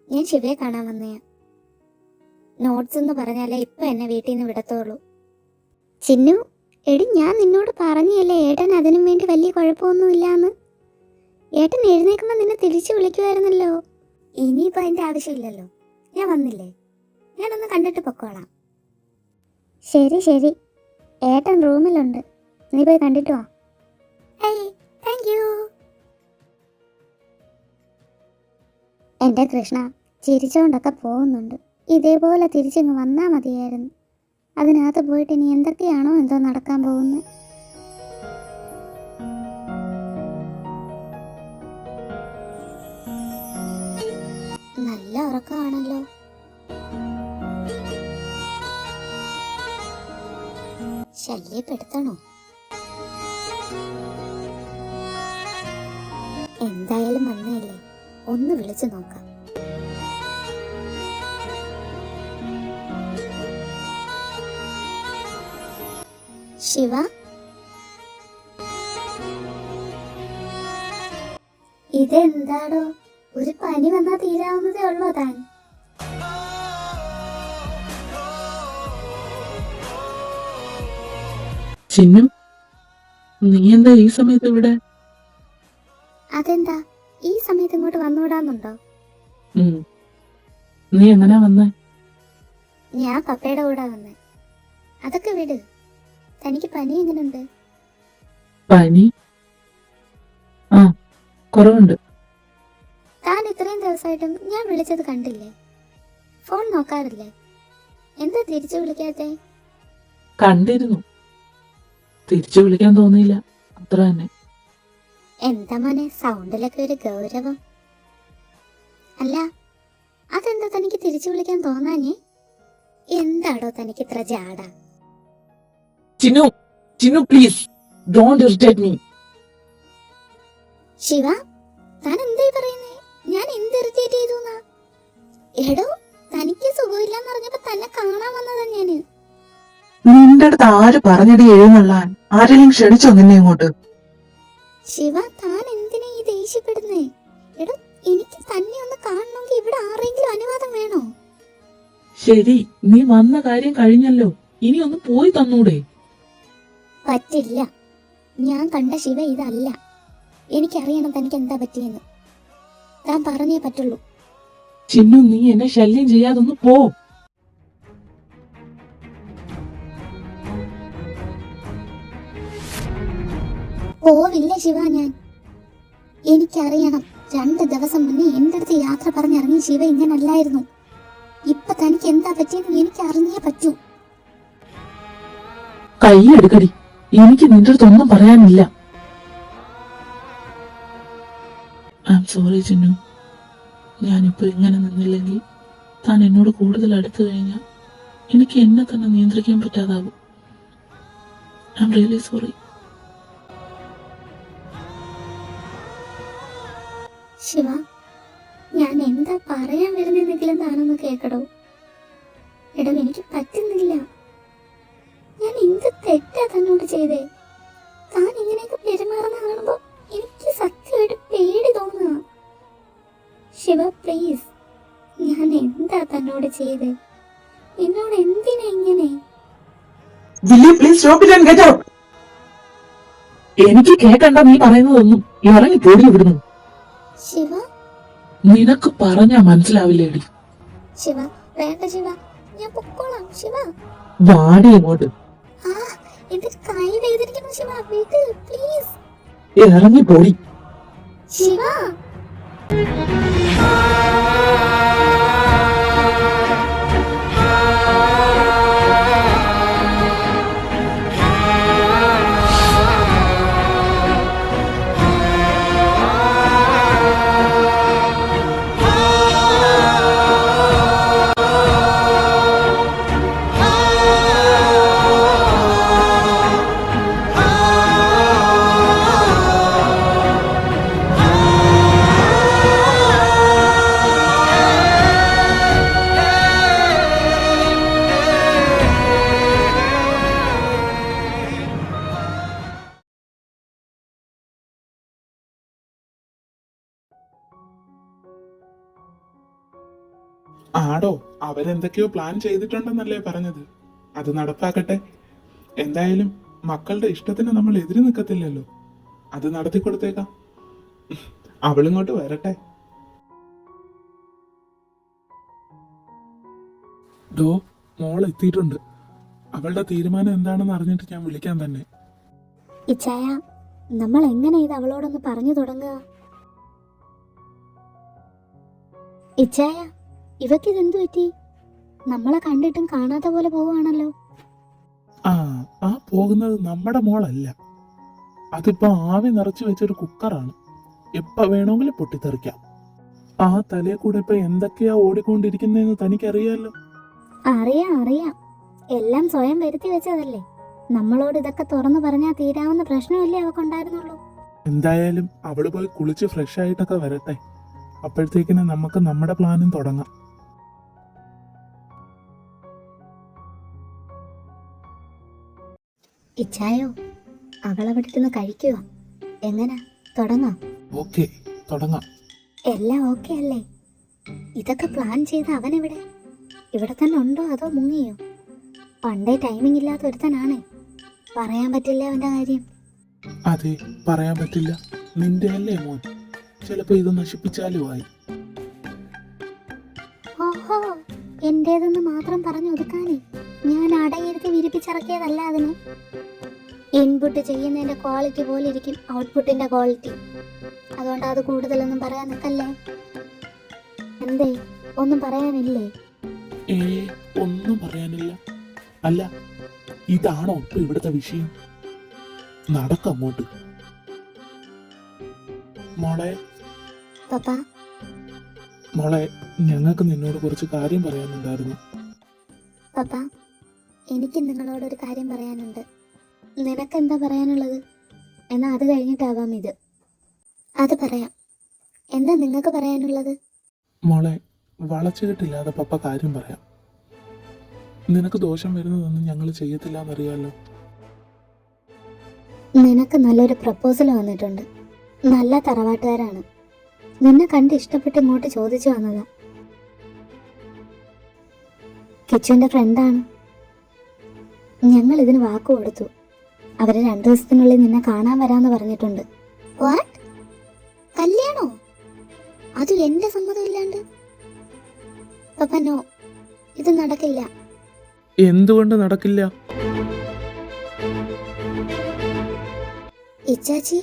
Speaker 2: ഞാൻ ശിവയെ കാണാൻ വന്നയാ. നോട്ട്സ് എന്ന് പറഞ്ഞാലേ ഇപ്പൊ എന്നെ വീട്ടിൽ നിന്ന് വിടത്തോളൂ.
Speaker 1: ചിന്നു, എടി ഞാൻ നിന്നോട് പറഞ്ഞല്ലേ ഏട്ടൻ അതിനും വേണ്ടി വലിയ കുഴപ്പമൊന്നുമില്ലാന്ന്. ഏട്ടൻ എഴുന്നേക്കുമ്പോൾ നിന്നെ തിരിച്ചു വിളിക്കുമായിരുന്നല്ലോ.
Speaker 2: ഇനിയിപ്പോ അതിന്റെ ആവശ്യമില്ലല്ലോ. ഞാൻ വന്നില്ലേ, ഞാനൊന്ന് കണ്ടിട്ട് പൊക്കോളാം.
Speaker 1: ശരി, ഏട്ടൻ റൂമിലുണ്ട്. നീ പോയി കണ്ടിട്ട് വാ.
Speaker 2: Thank you.
Speaker 1: എൻ്റെ കൃഷ്ണ, ചിരിച്ചുകൊണ്ടൊക്കെ പോകുന്നുണ്ട്. ഇതേപോലെ തിരിച്ചിങ്ങ് വന്നാൽ മതിയായിരുന്നു. അതിനകത്ത് പോയിട്ട് ഇനി എന്തൊക്കെയാണോ എന്തോ നടക്കാൻ പോകുന്നത്.
Speaker 2: നല്ല ഉറക്കമാണല്ലോ. ശല്യപ്പെടുത്തണോ? എന്തായാലും വന്നേല്ലേ, ഒന്ന് വിളിച്ചു നോക്കാം. ശിവ, ഇതെന്താടോ? ഒരു പനി വന്നാൽ തീരാവുന്നതേ ഉള്ളോ താൻ?
Speaker 3: ചിന്നു, നീ എന്താ ഈ സമയത്ത് ഇവിടെ?
Speaker 2: അതെന്താ ഈ സമയത്ത് ഇങ്ങോട്ട് വന്നുവിടാന്നുണ്ടോ?
Speaker 3: നീ എങ്ങനാ വന്നേ?
Speaker 2: ഞാൻ പപ്പയുടെ കൂടെ വന്നേ. അതൊക്കെ വിട്. തനിക്ക് പനി എങ്ങനെയുണ്ട്?
Speaker 3: പനി കുറവുണ്ട്.
Speaker 2: താൻ ഇത്രയും ദിവസമായിട്ടും ഞാൻ വിളിച്ചത് കണ്ടില്ലേ? ഫോൺ നോക്കാറില്ലേ? എന്താ തിരിച്ചു വിളിക്കാത്തെ?
Speaker 3: കണ്ടിരുന്നു, തിരിച്ചു വിളിക്കാൻ തോന്നിയില്ല, അത്ര തന്നെ.
Speaker 2: എന്താ മോനെ സൗണ്ടിലൊക്കെ ഒരു ഗൗരവം? അല്ല, അതെന്താ തനിക്ക് തിരിച്ചു വിളിക്കാൻ തോന്നാഞ്ഞേ? എന്താടോ തനിക്ക് ഇത്ര ജാട?
Speaker 3: Chinnu please don't irritate me.
Speaker 2: Shiva, താൻ എന്തായി പറയുന്നേ? ഞാൻ എന്ത് ഇറിറ്റേറ്റ് ചെയ്തു? എടോ, തനിക്ക്
Speaker 3: നിന്റെ അടുത്ത് ആര് പറഞ്ഞടി എഴുന്നള്ളാൻ? ആരെങ്കിലും ക്ഷണിച്ചോ നിന്നെ ഇങ്ങോട്ട്?
Speaker 2: ശിവ, താൻ എന്തിനാ ഈ ദേഷ്യപ്പെടുന്നേ? എടോ, എനിക്ക് തന്നെ ഒന്ന് കാണണമെങ്കിൽ ഇവിടെ ആരെങ്കിലും അനുവാദം വേണോ?
Speaker 3: ശരി, നീ വന്ന കാര്യം കഴിഞ്ഞല്ലോ, ഇനി ഒന്ന് പോയി തന്നൂടെ?
Speaker 2: പറ്റില്ല. ഞാൻ കണ്ട ശിവ ഇതല്ല. എനിക്കറിയണം തനിക്ക് എന്താ പറ്റിയെന്ന്. താൻ പറഞ്ഞേ പറ്റുള്ളൂ.
Speaker 3: ചിന്നു, നീ എന്നെ ശല്യം ചെയ്യാതൊന്ന് പോ.
Speaker 2: പോവില്ല ശിവ ഞാൻ. എനിക്കറിയണം. 2 ദിവസം മുന്നേ എന്റെ അടുത്ത് യാത്ര പറഞ്ഞിറങ്ങി ശിവ ഇങ്ങനല്ലായിരുന്നു. ഇപ്പൊ തനിക്ക് എന്താ പറ്റിയെന്ന് എനിക്ക് അറിഞ്ഞേ പറ്റൂ.
Speaker 3: കൈയെടുക്കടി, എനിക്ക് നിന്റെ അടുത്തൊന്നും പറയാനില്ല. I am sorry Chinnu. ഞാനിപ്പോ ഇങ്ങനെ നിന്നില്ലെങ്കിൽ താൻ എന്നോട് കൂടുതൽ അടുത്തു കഴിഞ്ഞാൽ എനിക്ക് എന്നെ തന്നെ നിയന്ത്രിക്കാൻ പറ്റാതാവും. I am really sorry.
Speaker 2: Shiva, ഞാൻ എന്താ പറയാൻ വരുന്നെങ്കിലും താനൊന്ന് കേക്കടോ. എടോ, എനിക്ക് പറ്റുന്നില്ല. ഞാൻ എന്ത് തെറ്റാ തന്നോട് ചെയ്തേ? താൻ ഇങ്ങനെയൊക്കെ പെരുമാറുന്ന കാണുമ്പോ എനിക്ക് സത്യമായിട്ട് പേടി തോന്നുക. ശിവ പ്ലീസ്, ഞാൻ എന്താ തന്നോട് ചെയ്തേ? എന്നോട് എന്തിനാ ഇങ്ങനെ?
Speaker 3: എനിക്ക് കേക്കണ്ട നീ പറയുന്നതൊന്നും. ഇറങ്ങി പോടി ഇവിടുന്നു.
Speaker 2: ശിവ,
Speaker 3: നിനക്ക് പറഞ്ഞാ മനസ്സിലാവില്ലേടി.
Speaker 2: ശിവ വേണ്ട ശിവ, ഞാൻ പൊക്കോളാം. ശിവ,
Speaker 3: വാടി ഇങ്ങോട്ട്.
Speaker 2: ആ എന്റെ കൈ വേദനിക്കുന്നു. ശിവ വീട്ട് പ്ലീസ്.
Speaker 3: ഇറങ്ങി പോടി.
Speaker 2: ശിവ,
Speaker 5: ആടോ, അവരെന്തൊക്കെയോ പ്ലാൻ ചെയ്തിട്ടുണ്ടെന്നല്ലേ പറഞ്ഞത്. അത് നടപ്പാക്കട്ടെ. എന്തായാലും മക്കളുടെ ഇഷ്ടത്തിന് നമ്മൾ എതിര് നിൽക്കത്തില്ലല്ലോ. അത് നടത്തി കൊടുത്തേക്കാം. അവളിങ്ങോട്ട് വരട്ടെ. ഡോ, മോൾ എത്തിയിട്ടുണ്ട്. അവളുടെ തീരുമാനം എന്താണെന്ന് അറിഞ്ഞിട്ട് ഞാൻ വിളിക്കാൻ തന്നെ.
Speaker 2: ഇച്ചായ, നമ്മൾ എങ്ങനെ ഇത് അവളോടൊന്ന് പറഞ്ഞു തുടങ്ങുക? ഇച്ചായ, ഇവക്കിതെന്തു പറ്റി? നമ്മളെ കണ്ടിട്ടും കാണാത്ത പോലെ പോവുകയാണല്ലോ.
Speaker 5: ആ പോകുന്നത് നമ്മുടെ മോളല്ല. അതിപ്പോ ആവി നിറച്ചു വെച്ചൊരു കുക്കറാണ്. എപ്പ വേണമെങ്കിലും പൊട്ടിത്തെറിക്കാം. ആ തലയെ കൂടെ ഇപ്പൊ എന്തൊക്കെയാ ഓടിക്കൊണ്ടിരിക്കുന്നതെന്ന് തനിക്കറിയാലോ.
Speaker 2: അറിയാം അറിയാം, എല്ലാം സ്വയം വരുത്തി വെച്ചതല്ലേ. നമ്മളോട് ഇതൊക്കെ തുറന്നു പറഞ്ഞാൽ തീരാവുന്ന പ്രശ്നമല്ലേ അവക്കുണ്ടായിരുന്നുള്ളൂ.
Speaker 5: എന്തായാലും അവള് പോയി കുളിച്ച് ഫ്രഷ് ആയിട്ടൊക്കെ വരട്ടെ. അപ്പോഴത്തേക്കിന് നമുക്ക് നമ്മുടെ പ്ലാനും തുടങ്ങാം.
Speaker 2: ഇച്ചായോ, അവളവിടെ ഇരുന്ന് കഴിക്കുക. എങ്ങനെ തുടങ്ങാം?
Speaker 5: ഓക്കെ, തുടങ്ങാം.
Speaker 2: എല്ലാം ഓക്കെ അല്ലേ? ഇതൊക്കെ പ്ലാൻ ചെയ്ത അവനെവിടെ? ഇവിടെ തന്നെ ഉണ്ടോ അതോ മുങ്ങിയോ? പണ്ടേ ടൈമിംഗ് ഇല്ലാത്ത ഒരുത്തനാണേ. പറയാൻ പറ്റില്ല അവന്റെ കാര്യം.
Speaker 5: അതെ, പറയാൻ പറ്റില്ല. നിന്റെ അല്ലേ മോൻ. ചിലപ്പോ ഇത് നശിപ്പിച്ചാലും ആയി.
Speaker 2: ഓഹോ, എന്റേതെന്ന് മാത്രം പറഞ്ഞു ഒതുക്കാനേ ഞാൻ അടയിരുത്തി വിരിപ്പിച്ചിറക്കിയതല്ല അതിന്. ഇൻപുട്ട് ചെയ്യുന്നതിന്റെ ക്വാളിറ്റി പോലെ ഇരിക്കും ഔട്ട്പുട്ടിന്റെ ക്വാളിറ്റി. അതുകൊണ്ട് അത് കൂടുതലൊന്നും പറയാൻ നിൽക്കല്ലേ. എന്തേ, ഒന്നും പറയാനില്ലേ?
Speaker 5: ഒന്നും പറയാനില്ല. അല്ല, ഇതാണോ ഇപ്പൊ ഇവിടുത്തെ വിഷയം? നടക്കങ്ങോട്ട്. മോളെ
Speaker 2: പപ്പാ,
Speaker 5: മോളെ, ഞങ്ങൾക്ക് നിന്നോട് കുറച്ച് കാര്യം പറയാനുണ്ടായിരുന്നു.
Speaker 2: പപ്പാ, എനിക്ക് നിങ്ങളോടൊരു കാര്യം പറയാനുണ്ട്. നിനക്കെന്താ പറയാനുള്ളത്? എന്നാ അത് കഴിഞ്ഞിട്ടാവാം ഇത്. അത് പറയാം. എന്താ നിങ്ങൾക്ക് പറയാനുള്ളത്?
Speaker 5: മോളെ, വളച്ചുകെട്ടില്ലാതെ പപ്പ കാര്യം പറയാം. നിനക്ക് ദോഷം വരുന്നതൊന്നും ഞങ്ങൾ ചെയ്യത്തില്ല എന്നറിയാലോ.
Speaker 2: നിനക്ക് നല്ലൊരു പ്രപ്പോസൽ വന്നിട്ടുണ്ട്. നല്ല തറവാട്ടുകാരാണ്. നിന്നെ കണ്ട് ഇഷ്ടപ്പെട്ട് ഇങ്ങോട്ട് ചോദിച്ചു വന്നതാ. കിച്ചുവിന്റെ ഫ്രണ്ടാണ്. ഞങ്ങൾ ഇതിന് വാക്ക് കൊടുത്തു. അവര് 2 ദിവസത്തിനുള്ളിൽ നിന്നെ കാണാൻ വരാന്ന് പറഞ്ഞിട്ടുണ്ട്. വാട്ട്? കല്യാണോ? അത് എന്റെ സമ്മതം ഇല്ലാണ്ട്? പപ്പ നോ, ഇത് നടക്കില്ല.
Speaker 5: എന്തുകൊണ്ട് നടക്കില്ല?
Speaker 2: ഇച്ചാച്ചി,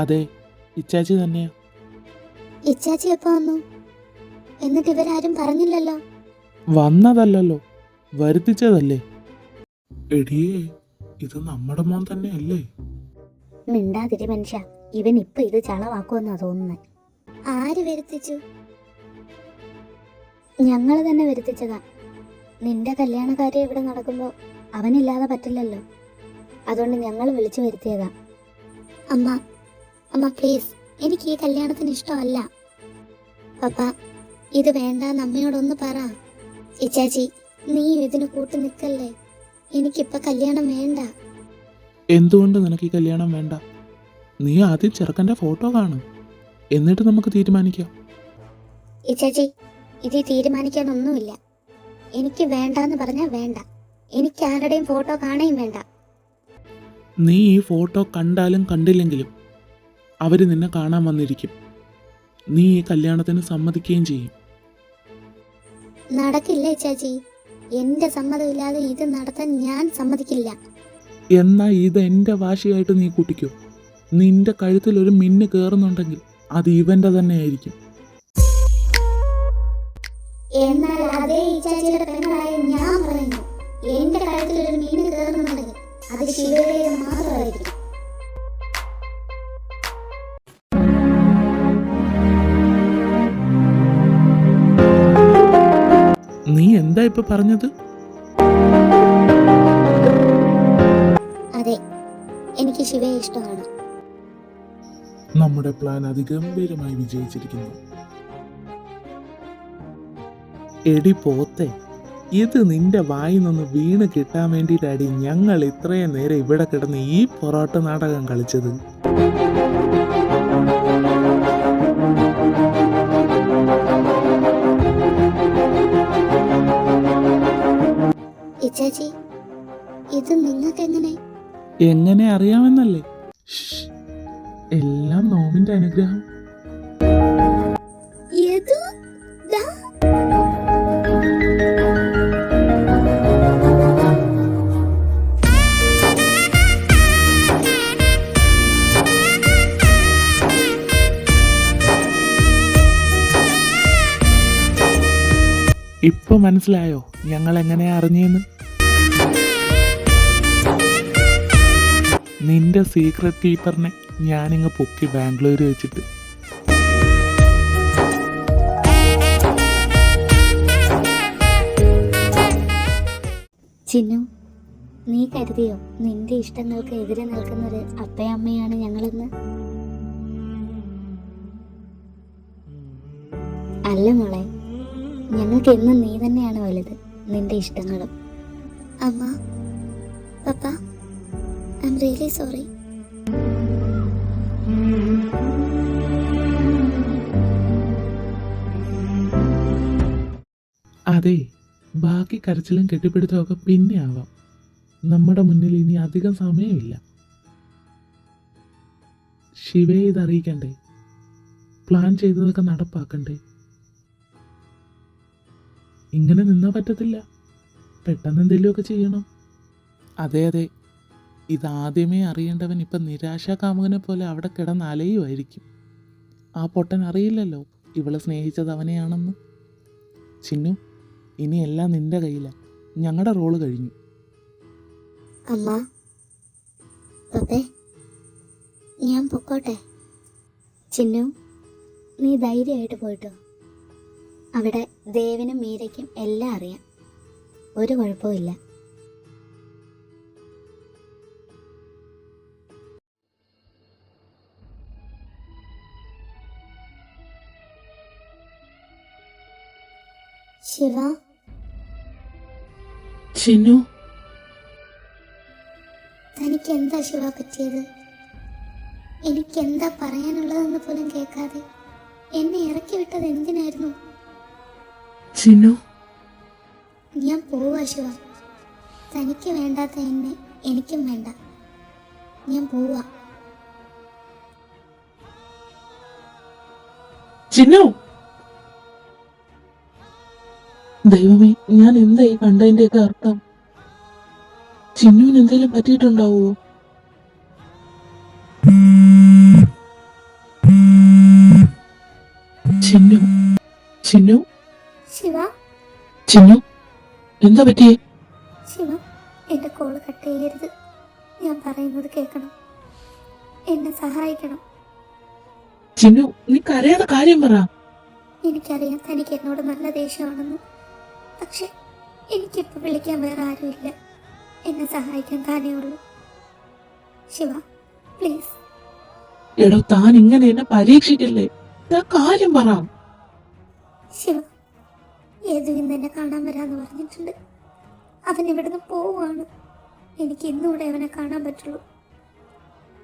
Speaker 5: അതെ, ഇച്ചാച്ചി തന്നെയാ.
Speaker 2: ഇച്ചാച്ചി എപ്പോ വന്നു? എന്നിട്ട് ഇവരാരും പറഞ്ഞില്ലല്ലോ.
Speaker 5: വന്നതല്ലല്ലോ, വരുത്തിച്ചതല്ലേ. എടിയേ, ഇത് നമ്മുടെ മോൻ തന്നെയല്ലേ?
Speaker 2: മിണ്ടാതിരി മനുഷ്യ. ഇവൻ ഇപ്പൊ ഇത് ചളവാക്കുമെന്നാ തോന്നുന്നത്. ആര് വരുത്തിച്ചു? ഞങ്ങള് തന്നെ വരുത്തിച്ചതാ. നിന്റെ കല്യാണക്കാര്യം ഇവിടെ നടക്കുമ്പോ അവനില്ലാതെ പറ്റില്ലല്ലോ. അതുകൊണ്ട് ഞങ്ങൾ വിളിച്ചു വരുത്തിയതാ. അമ്മ, അമ്മ പ്ലീസ്, എനിക്ക് ഈ കല്യാണത്തിന് ഇഷ്ടമല്ല. പപ്പ, ഇത് വേണ്ടാന്ന് അമ്മയോടൊന്ന് പറ. ഇച്ചാച്ചി, നീ ഇതിന് കൂട്ടു നിൽക്കല്ലേ. എനിക്കിപ്പൊ കല്യാണം വേണ്ട.
Speaker 5: എന്തുകൊണ്ട് നിനക്ക് ഈ കല്യാണം വേണ്ട? നീ ആദ്യം ചെറുക്കൻ്റെ ഫോട്ടോ കാണും, എന്നിട്ട് നമുക്ക് തീരുമാനിക്കാം.
Speaker 2: ഇച്ചാച്ചി, ഇത് തീരുമാനിക്കാനൊന്നുമില്ല. എനിക്ക് വേണ്ടാന്ന് പറഞ്ഞാൽ വേണ്ട. എനിക്ക് ആരുടെയും ഫോട്ടോ കാണുകയും വേണ്ട.
Speaker 5: നീ ഈ ഫോട്ടോ കണ്ടാലും കണ്ടില്ലെങ്കിലും അവർ നിന്നെ കാണാൻ വന്നിരിക്കും. നീ ഈ കല്യാണത്തിന് സമ്മതിക്കുകയും ചെയ്യും.
Speaker 2: നടക്കില്ല ഇച്ചാച്ചി. എന്റെ സമ്മതമില്ലാതെ ഇത് നടത്താൻ ഞാൻ സമ്മതിക്കില്ല.
Speaker 5: എന്നാ ഇത് എൻ്റെ വാശിയായിട്ട് നീ കൂട്ടിക്കോ. നിന്റെ കഴുത്തിൽ ഒരു മിന്ന് കയറുന്നുണ്ടെങ്കിൽ അത് ഇവൻ്റെ തന്നെ ആയിരിക്കും.
Speaker 2: എന്നാൽ അതേ ഇച്ചാച്ചിയുടെ പെങ്ങളായി ഞാൻ പറയുന്നു, എന്റെ കഴുത്തിൽ ഒരു മീന് കയറുന്നുണ്ടെങ്കിൽ അത് ശിവയുടെ മാത്രമായിരിക്കും.
Speaker 5: നീ എന്താ ഇപ്പൊ പറഞ്ഞത്?
Speaker 2: അതെ, എനിക്ക് ശിവയെ ഇഷ്ടമാണ്.
Speaker 5: നമ്മുടെ പ്ലാൻ അതിഗംഭീരമായി വിജയിച്ചിരിക്കുന്നു. എടി പോത്തെ, ഇത് നിന്റെ വായിൽ നിന്ന് വീണ് കിട്ടാൻ വേണ്ടിയിട്ടാടി ഞങ്ങൾ ഇത്രയും നേരം ഇവിടെ കിടന്ന് ഈ പൊറോട്ട നാടകം കളിച്ചത്.
Speaker 2: ഇച്ചാച്ചി, ഇത് നിങ്ങൾക്ക്
Speaker 5: എങ്ങനെ അറിയാമെന്നല്ലേ? ഷ്ഷ്. എല്ലാം നോമിന്റെ അനുഗ്രഹം. ഇപ്പൊ മനസ്സിലായോ ഞങ്ങൾ എങ്ങനെയാ അറിഞ്ഞെന്ന്? നിന്റെ സീക്രട്ട് കീപ്പറിനെ ഞാനിങ്ങ് പൊക്കി ബാംഗ്ലൂർ വെച്ചിട്ട്.
Speaker 2: ചിന്നു, നീ കരുതിയോ നിന്റെ ഇഷ്ടങ്ങൾക്ക് എതിരെ നിൽക്കുന്നത് അപ്പയമ്മയാണ് ഞങ്ങളെന്ന്? അല്ല മോളെ, ഞങ്ങൾക്ക് എന്നും നീ തന്നെയാണ് വലുത്, നിന്റെ ഇഷ്ടങ്ങളും. അമ്മ, പപ്പ, ഐ ആം റിയലി സോറി.
Speaker 5: അതെ, ബാക്കി കരച്ചിലും കെട്ടിപ്പിടുത്തമൊക്കെ പിന്നെ ആവാം. നമ്മുടെ മുന്നിൽ ഇനി അധികം സമയമില്ല. ശിവയെ ഇത് അറിയിക്കണ്ടേ? പ്ലാൻ ചെയ്തതൊക്കെ നടപ്പാക്കണ്ടേ? ഇങ്ങനെ നിന്നാ പറ്റത്തില്ല. പെട്ടെന്ന് എന്തെങ്കിലുമൊക്കെ ചെയ്യണം. അതെ അതെ, ഇതാദ്യമേ അറിയേണ്ടവൻ ഇപ്പം നിരാശാകാമുകനെ പോലെ അവിടെ കിടന്ന് അലയുമായിരിക്കും. ആ പൊട്ടൻ അറിയില്ലല്ലോ ഇവളെ സ്നേഹിച്ചത് അവനെയാണെന്ന്. ചിന്നു, ഇനി എല്ലാം നിന്റെ കയ്യിലാണ്. ഞങ്ങളുടെ റോള് കഴിഞ്ഞു.
Speaker 2: അമ്മ, പപ്പേ, ഞാൻ പൊക്കോട്ടെ? ചിന്നു, നീ ധൈര്യമായിട്ട് പോയിട്ടോ. അവിടെ ദേവനും മീരയ്ക്കും എല്ലാം അറിയാം. ഒരു കുഴപ്പമില്ല. ശിവ,
Speaker 3: ചിന്നു,
Speaker 2: തനിക്ക് എന്താ ശിവ പറ്റിയത്? എനിക്ക് എന്താ പറയാനുള്ളതെന്ന് പോലും കേൾക്കാതെ എന്നെ ഇറക്കി വിട്ടത് എന്തിനായിരുന്നു?
Speaker 3: ചിന്നു,
Speaker 2: ഞാൻ പോവാ ശിവ. തനിക്ക് വേണ്ടാത്ത എന്നെ എനിക്കും വേണ്ട. ഞാൻ പോവാ.
Speaker 3: ചിന്നു. ദൈവമേ, ഞാൻ എന്തായി കണ്ടതിന്റെയൊക്കെ അർത്ഥം? ചിന്നുവിന് എന്തെങ്കിലും പറ്റിയിട്ടുണ്ടാവോ? ചിന്നു, ചിന്നു,
Speaker 2: ശിവ,
Speaker 3: ചിന്നു, എന്താ പറ്റിയേ?
Speaker 2: ശിവ, എൻ്റെ കോള് കട്ട് ചെയ്യരുത്. ഞാൻ പറയുന്നത് കേൾക്കണം. എന്നെ സഹായിക്കണം.
Speaker 3: ചിന്നു, നീ കരയാതെ കാര്യം പറ.
Speaker 2: എനിക്കറിയാം തനിക്ക് എന്നോട് നല്ല ദേഷ്യമാണെന്ന്. പക്ഷെ എനിക്കിപ്പോൾ വിളിക്കാൻ വേറെ ആരുമില്ല. എന്നെ സഹായിക്കാൻ താനേ ഉള്ളൂ. ശിവ, പ്ലീസ്.
Speaker 3: എടോ, താൻ ഇങ്ങനെ എന്നെ പരീക്ഷിക്കല്ലേ. ഞാൻ കാര്യം പറ.
Speaker 2: ശിവ, ഏതു ഇന്ന് എന്നെ കാണാൻ വരാമെന്ന് പറഞ്ഞിട്ടുണ്ട്. അവൻ ഇവിടുന്ന് പോവുകയാണ്. എനിക്ക് ഇന്നുകൂടെ അവനെ കാണാൻ പറ്റുള്ളൂ.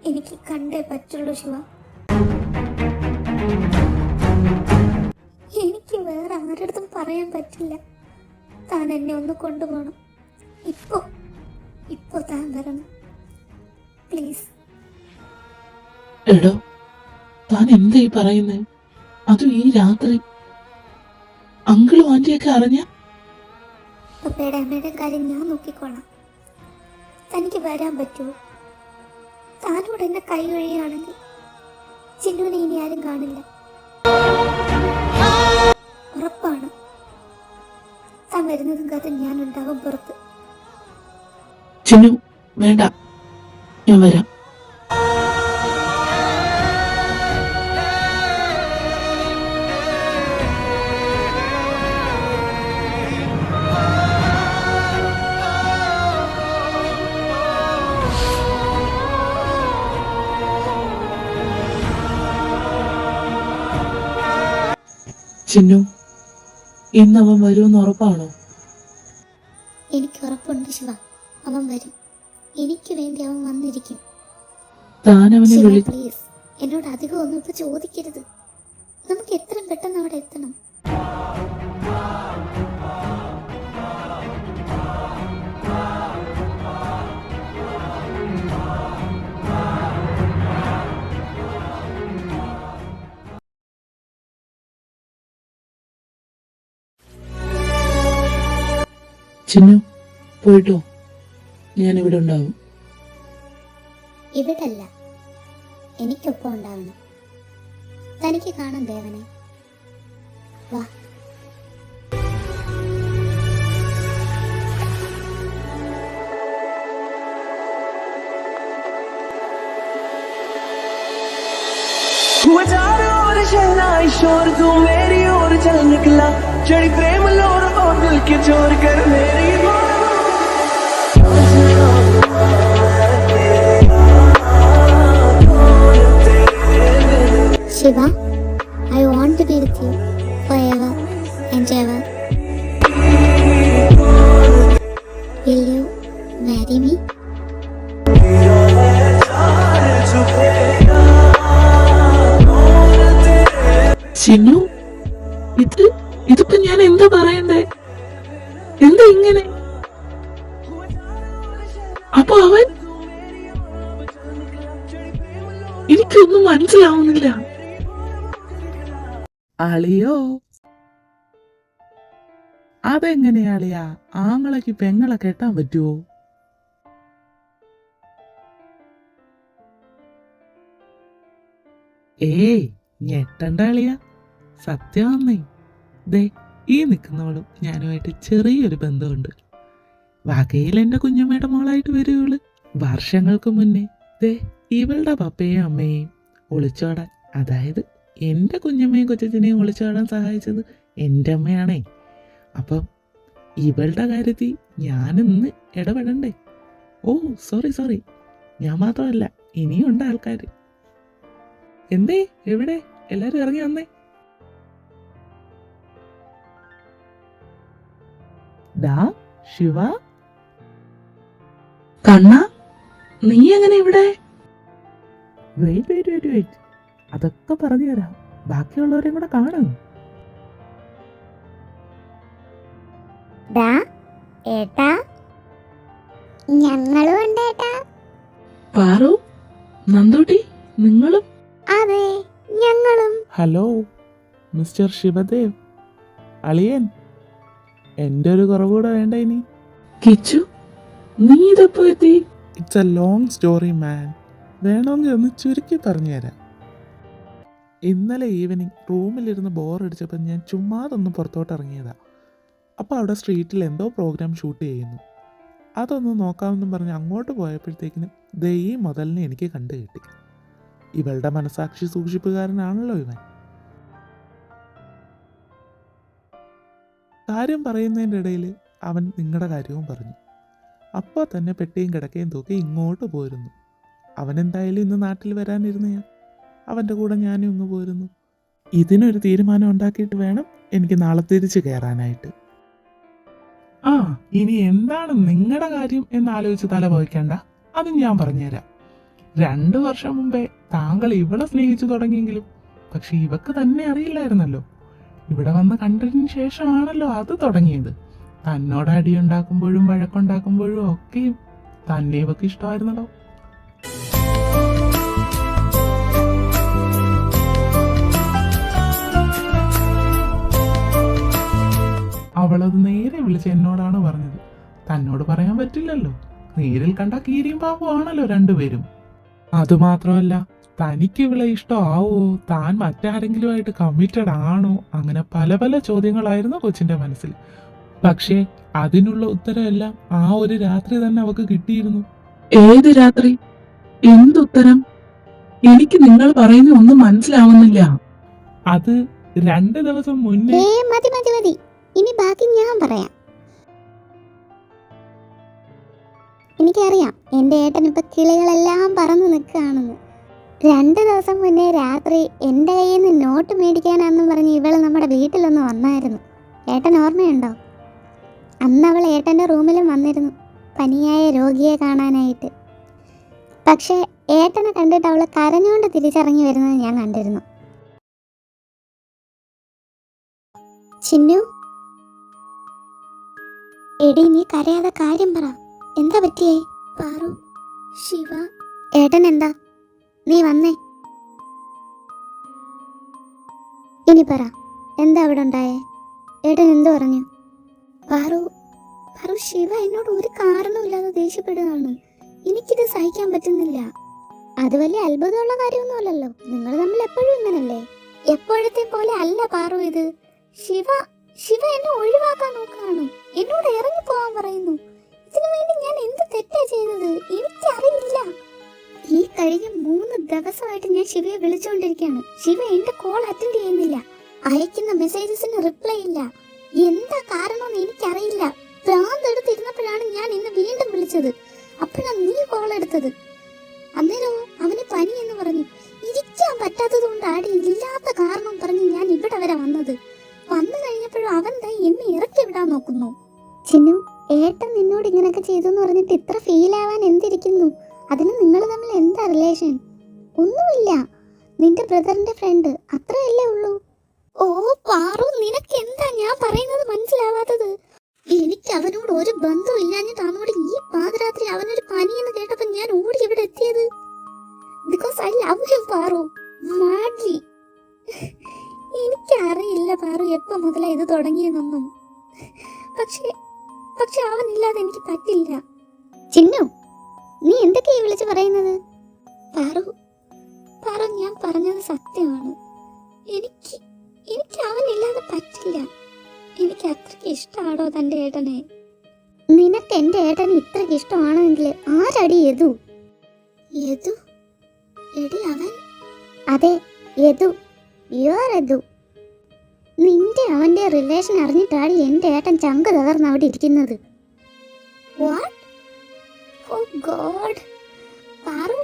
Speaker 2: എനിക്ക് കണ്ടേ പറ്റുള്ളൂ ശിവ. എനിക്ക് വേറെ ആരടുത്തും പറയാൻ പറ്റില്ല. താൻ എന്നെ ഒന്ന് കൊണ്ടുപോകണം. ഇപ്പോ താൻ വരണം പ്ലീസ്.
Speaker 3: എടോ, താൻ എന്തായി പറയുന്നേ? അതും ഈ രാത്രി? അങ്കിളും ആന്റിയൊക്കെ അറിഞ്ഞ?
Speaker 2: പപ്പയുടെ അമ്മയുടെ കാര്യം ഞാൻ നോക്കിക്കോളാം. തനിക്ക് വരാൻ പറ്റുമോ? താനോട് എന്നെ കൈ വഴിയാണെങ്കിൽ ചിന്നുവിനെ ഇനി ആരും കാണില്ല. ഉറപ്പാണ്. താൻ വരുന്നതും കാത്ത് ഞാനുണ്ടാവും പുറത്ത്.
Speaker 3: ചിന്നു, വേണ്ട, ഞാൻ വരാം. ചിന്നു, ഇന്നവൻ വരുമെന്ന് ഉറപ്പാണോ?
Speaker 2: എനിക്ക് ഉറപ്പുണ്ട് ശിവ, അവൻ വരും. എനിക്ക് വേണ്ടി അവൻ വന്നിരിക്കും.
Speaker 3: താൻ അവനെ
Speaker 2: ശിവ,
Speaker 3: വിളി.
Speaker 2: പ്ലീസ്, എന്നോട് അധികം ഒന്നും ഇപ്പൊ ചോദിക്കരുത്. നമുക്ക് എത്രയും പെട്ടെന്ന് അവിടെ എത്തണം.
Speaker 3: ചിന്നു, പോയിട്ടോ. ഞാനിവിടെ ഉണ്ടാവും.
Speaker 2: ഇവിടല്ല, എനിക്കൊപ്പം ഉണ്ടാവണം. തനിക്ക് കാണാൻ ദേവനെ. വാ.
Speaker 6: हुआ चारों ओर शहनाई शोर, तू मेरी ओर चल निकला, चढ़ी प्रेम लोर और दिल के चोर कर मेरी
Speaker 2: Shiva, I want to be with you forever and ever. Will you marry me?
Speaker 3: Chinnu, ഇതിപ്പോ ഞാൻ എന്താ പറയണ്ടേ? എന്താ ഇങ്ങനെ? അപ്പൊ അവൻ? എനിക്കൊന്നും മനസ്സിലാവുന്നില്ല. അളിയോ, അതെങ്ങനെയാ അളിയാ? ആങ്ങളയ്ക്ക് പെങ്ങളെ കെട്ടാൻ പറ്റുമോ? ഏയ്, ഞെട്ടണ്ട അളിയ, സത്യമാന്നേ. ദേ, ഈ നിൽക്കുന്നവളും ഞാനുമായിട്ട് ചെറിയൊരു ബന്ധമുണ്ട്. വകയിൽ എന്റെ കുഞ്ഞമ്മയുടെ മോളായിട്ട് വരുവള്. വർഷങ്ങൾക്ക് മുന്നേ ദേ ഇവളുടെ പപ്പയും അമ്മയും ഒളിച്ചോടാൻ, അതായത് എൻ്റെ കുഞ്ഞമ്മയും കൊച്ചച്ഛനെയും ഒളിച്ചോടാൻ സഹായിച്ചത് എൻ്റെ അമ്മയാണേ. അപ്പം ഇവളുടെ കാര്യത്തിൽ ഞാനിന്ന് ഇടപെടണ്ടേ? ഓ സോറി, ഞാൻ മാത്രമല്ല, ഇനിയുണ്ട് ആൾക്കാർ. എന്തേ, എവിടെ? എല്ലാരും ഇറങ്ങി വന്നേ. ഡാ ശിവ, കണ്ണ, നീ എങ്ങനെ ഇവിടെ? വെയിറ്റ്, അതൊക്കെ പറഞ്ഞു തരാം. ബാക്കിയുള്ളവരെയും കൂടെ കാണും.
Speaker 1: ദാ ഏട്ടാ, ഞങ്ങളും ഉണ്ട് ഏട്ടാ.
Speaker 3: പാറു, നന്ദൂട്ടി, നിങ്ങളും?
Speaker 1: അതെ, ഞങ്ങളും.
Speaker 5: ഹലോ മിസ്റ്റർ ശിവദേവ്, അളിയൻ. എൻ്റെ ഒരു കുറവുകൂടെ വേണ്ട ഇനി.
Speaker 3: കിച്ചു, നീ ഇതെപ്പോ എത്തി?
Speaker 5: ഇറ്റ്സ് എ ലോങ് സ്റ്റോറി മാൻ. വേണമെങ്കിൽ ഒന്ന് ചുരുക്കി പറഞ്ഞുതരാം. ഇന്നലെ ഈവനിങ് റൂമിലിരുന്ന് ബോറടിച്ചപ്പോൾ ഞാൻ ചുമ്മാതൊന്ന് പുറത്തോട്ട് ഇറങ്ങിയതാ. അപ്പോൾ അവിടെ സ്ട്രീറ്റിൽ എന്തോ പ്രോഗ്രാം ഷൂട്ട് ചെയ്യുന്നു. അതൊന്ന് നോക്കാമെന്നും പറഞ്ഞ് അങ്ങോട്ട് പോയപ്പോഴത്തേക്കിനും ദേ ഈ മുതലിനെ എനിക്ക് കണ്ടു കിട്ടി. ഇവളുടെ മനസാക്ഷി സൂക്ഷിപ്പുകാരനാണല്ലോ ഇവൻ. കാര്യം പറയുന്നതിൻ്റെ ഇടയിൽ അവൻ നിങ്ങളുടെ കാര്യവും പറഞ്ഞു. അപ്പോൾ തന്നെ പെട്ടിയും കിടക്കയും തൂക്കി ഇങ്ങോട്ട് പോരുന്നു. അവനെന്തായാലും ഇന്ന് നാട്ടിൽ വരാനിരുന്നയാ. അവൻ്റെ കൂടെ ഞാനും ഇങ്ങ് പോരുന്നു. ഇതിനൊരു തീരുമാനം ഉണ്ടാക്കിയിട്ട് വേണം എനിക്ക് നാളെ തിരിച്ച് കയറാനായിട്ട്.
Speaker 3: ആ, ഇനി എന്താണ് നിങ്ങളുടെ കാര്യം എന്നാലോചിച്ച് തല പോയിക്കേണ്ട. അത് ഞാൻ പറഞ്ഞുതരാം. 2 വർഷം മുമ്പേ താങ്കൾ ഇവളെ സ്നേഹിച്ചു തുടങ്ങിയെങ്കിലും പക്ഷെ ഇവക്ക് തന്നെ അറിയില്ലായിരുന്നല്ലോ. ഇവിടെ വന്ന് കണ്ടതിന് ശേഷമാണല്ലോ അത് തുടങ്ങിയത്. തന്നോട് അടിയുണ്ടാക്കുമ്പോഴും വഴക്കുണ്ടാക്കുമ്പോഴും ഒക്കെയും തന്നെ ഇവക്ക് ഇഷ്ടമായിരുന്നല്ലോ. അവളത് നേരെ വിളിച്ച് എന്നോടാണ് പറഞ്ഞത്. തന്നോട് പറയാൻ പറ്റില്ലല്ലോ. നേരിൽ കണ്ട കീരിയും പാമ്പും ആണല്ലോ രണ്ടുപേരും. അതുമാത്രമല്ല, തനിക്ക് ഇവളെ ഇഷ്ടമാവോ, താൻ മറ്റാരെങ്കിലുമായിട്ട് കമ്മിറ്റഡ് ആണോ, അങ്ങനെ പല പല ചോദ്യങ്ങളായിരുന്നു കൊച്ചിന്റെ മനസ്സിൽ. പക്ഷേ അതിനുള്ള ഉത്തരമെല്ലാം ആ ഒരു രാത്രി തന്നെ അവക്ക് കിട്ടിയിരുന്നു. ഏത് രാത്രി? എന്തുത്തരം? എനിക്ക് നിങ്ങൾ പറയുന്ന ഒന്നും മനസ്സിലാവുന്നില്ല. അത് 2 ദിവസം മുന്നേ.
Speaker 1: മതി, ഇനി ബാക്കി ഞാൻ പറയാം. എനിക്കറിയാം എൻ്റെ ഏട്ടൻ ഇപ്പൊ കിളികളെല്ലാം പറന്ന് നിൽക്കുകയാണെന്ന്. 2 ദിവസം മുന്നേ രാത്രി എൻ്റെ കയ്യിൽ നിന്ന് നോട്ട് മേടിക്കാനാണെന്നും പറഞ്ഞ് ഇവള് നമ്മുടെ വീട്ടിലൊന്ന് വന്നായിരുന്നു. ഏട്ടൻ ഓർമ്മയുണ്ടോ? അന്ന് അവൾ ഏട്ടൻ്റെ റൂമിലും വന്നിരുന്നു, പനിയായ രോഗിയെ കാണാനായിട്ട്. പക്ഷേ ഏട്ടനെ കണ്ടിട്ട് അവൾ കരഞ്ഞുകൊണ്ട് തിരിച്ചിറങ്ങി വരുന്നത് ഞാൻ കണ്ടിരുന്നു. ചിന്നു, എടി നീ കരയാതെ കാര്യം പറ. എന്താ പറ്റിയേ? പാറു, ശിവ, ഏട്ടൻ എന്താ? നീ വന്നേ, ഇനി പറ, എന്താ അവിടെ ഉണ്ടായേ? ഏട്ടൻ എന്തു പറഞ്ഞു? പാറു, ശിവ എന്നോട് ഒരു കാരണമില്ലാതെ ദേഷ്യപ്പെടുകയാണ്. എനിക്കിത് സഹിക്കാൻ പറ്റുന്നില്ല. അത് വലിയ അത്ഭുതമുള്ള കാര്യമൊന്നുമല്ലല്ലോ. നിങ്ങൾ തമ്മിൽ എപ്പോഴും ഇങ്ങനല്ലേ? എപ്പോഴത്തെ പോലെ അല്ല പാറു ഇത്. ശിവ എന്നെ ഒഴിവാക്കാൻ നോക്കുകയാണ്. എന്നോട് ഇറങ്ങി പോവാൻ പറയുന്നു. ഇതിനു വേണ്ടി ഞാൻ എന്ത് തെറ്റാ ചെയ്തത്? എനിക്കറിയില്ല. ഈ കഴിഞ്ഞ 3 ദിവസമായിട്ട് ഞാൻ ശിവയെ വിളിച്ചുകൊണ്ടിരിക്കുകയാണ്. ശിവ എന്റെ കോൾ അറ്റൻഡ് ചെയ്യുന്നില്ല. അയക്കുന്ന മെസ്സേജസിന് റിപ്ലൈ ഇല്ല. എന്താ കാരണമെന്ന് എനിക്കറിയില്ല. ഭ്രാന്തെടുത്തിരുന്നപ്പോഴാണ് ഞാൻ ഇന്ന് വീണ്ടും വിളിച്ചത്. അപ്പോഴാണ് നീ കോൾ എടുത്തത്. അന്നേരോ അവന് പനി എന്ന് പറഞ്ഞു. ഇരിക്കാൻ പറ്റാത്തത് കൊണ്ടാടി ഇല്ലാത്ത കാരണം പറഞ്ഞ് ഞാൻ ഇവിടെ വരെ വന്നത്. വന്നു കഴിഞ്ഞപ്പോഴും അവൻ എന്നെ ഇറക്കി വിടാൻ നോക്കുന്നു. ചിന്നു, ഏട്ടൻ നിന്നോട് ഇങ്ങനെയൊക്കെ ചെയ്തു എന്ന് പറഞ്ഞിട്ട് ഇത്ര ഫീൽ ആവാൻ എന്തിരിക്കുന്നു? അതിന് നിങ്ങൾ തമ്മിൽ എന്താ റിലേഷൻ? ഒന്നുമില്ല, നിന്റെ ബ്രദറിന്റെ ഫ്രണ്ട്, അത്രയല്ലേ ഉള്ളൂ. ഓ പാറു, നിനക്ക് എന്താ ഞാൻ പറയുന്നത് മനസ്സിലാവാത്തത്? എനിക്ക് അവനോട് ഒരു ബന്ധവും ഇല്ലാഞ്ഞിട്ട് അവനോട് ഈ പാതിരാത്രി അവനൊരു പനിയെന്ന് കേട്ടപ്പോൾ ഞാൻ ഓടി ഇവിടെ എത്തിയത്. Because I love you Paru, madly. എനിക്കറിയില്ല പാറു എപ്പോ മുതലാ ഇത് തുടങ്ങിയെന്നൊന്നും. പക്ഷെ അവനില്ലാതെ എനിക്ക് പറ്റില്ല. ചിന്നു, നീ എന്തൊക്കെയാ വിളിച്ച് പറയുന്നത്? പാറു, ഞാൻ പറഞ്ഞത് സത്യമാണ്. എനിക്ക് അവനില്ലാതെ പറ്റില്ല. എനിക്ക് അത്രയ്ക്ക് ഇഷ്ടമാണോ തൻ്റെ ഏട്ടനെ? നിനക്ക് എൻ്റെ ഏട്ടനെ ഇത്രയ്ക്ക് ഇഷ്ടമാണെങ്കിൽ ആരടി യദു? എടി അവൻ? അതെ, യദു. യുവർ യദു. നിന്റെ അവന്റെ റിലേഷൻ അറിഞ്ഞിട്ടാണ് എൻ്റെ ഏട്ടൻ ചങ്ക് തകർന്ന് അവിടെ ഇരിക്കുന്നത്. What? Oh god. Paru,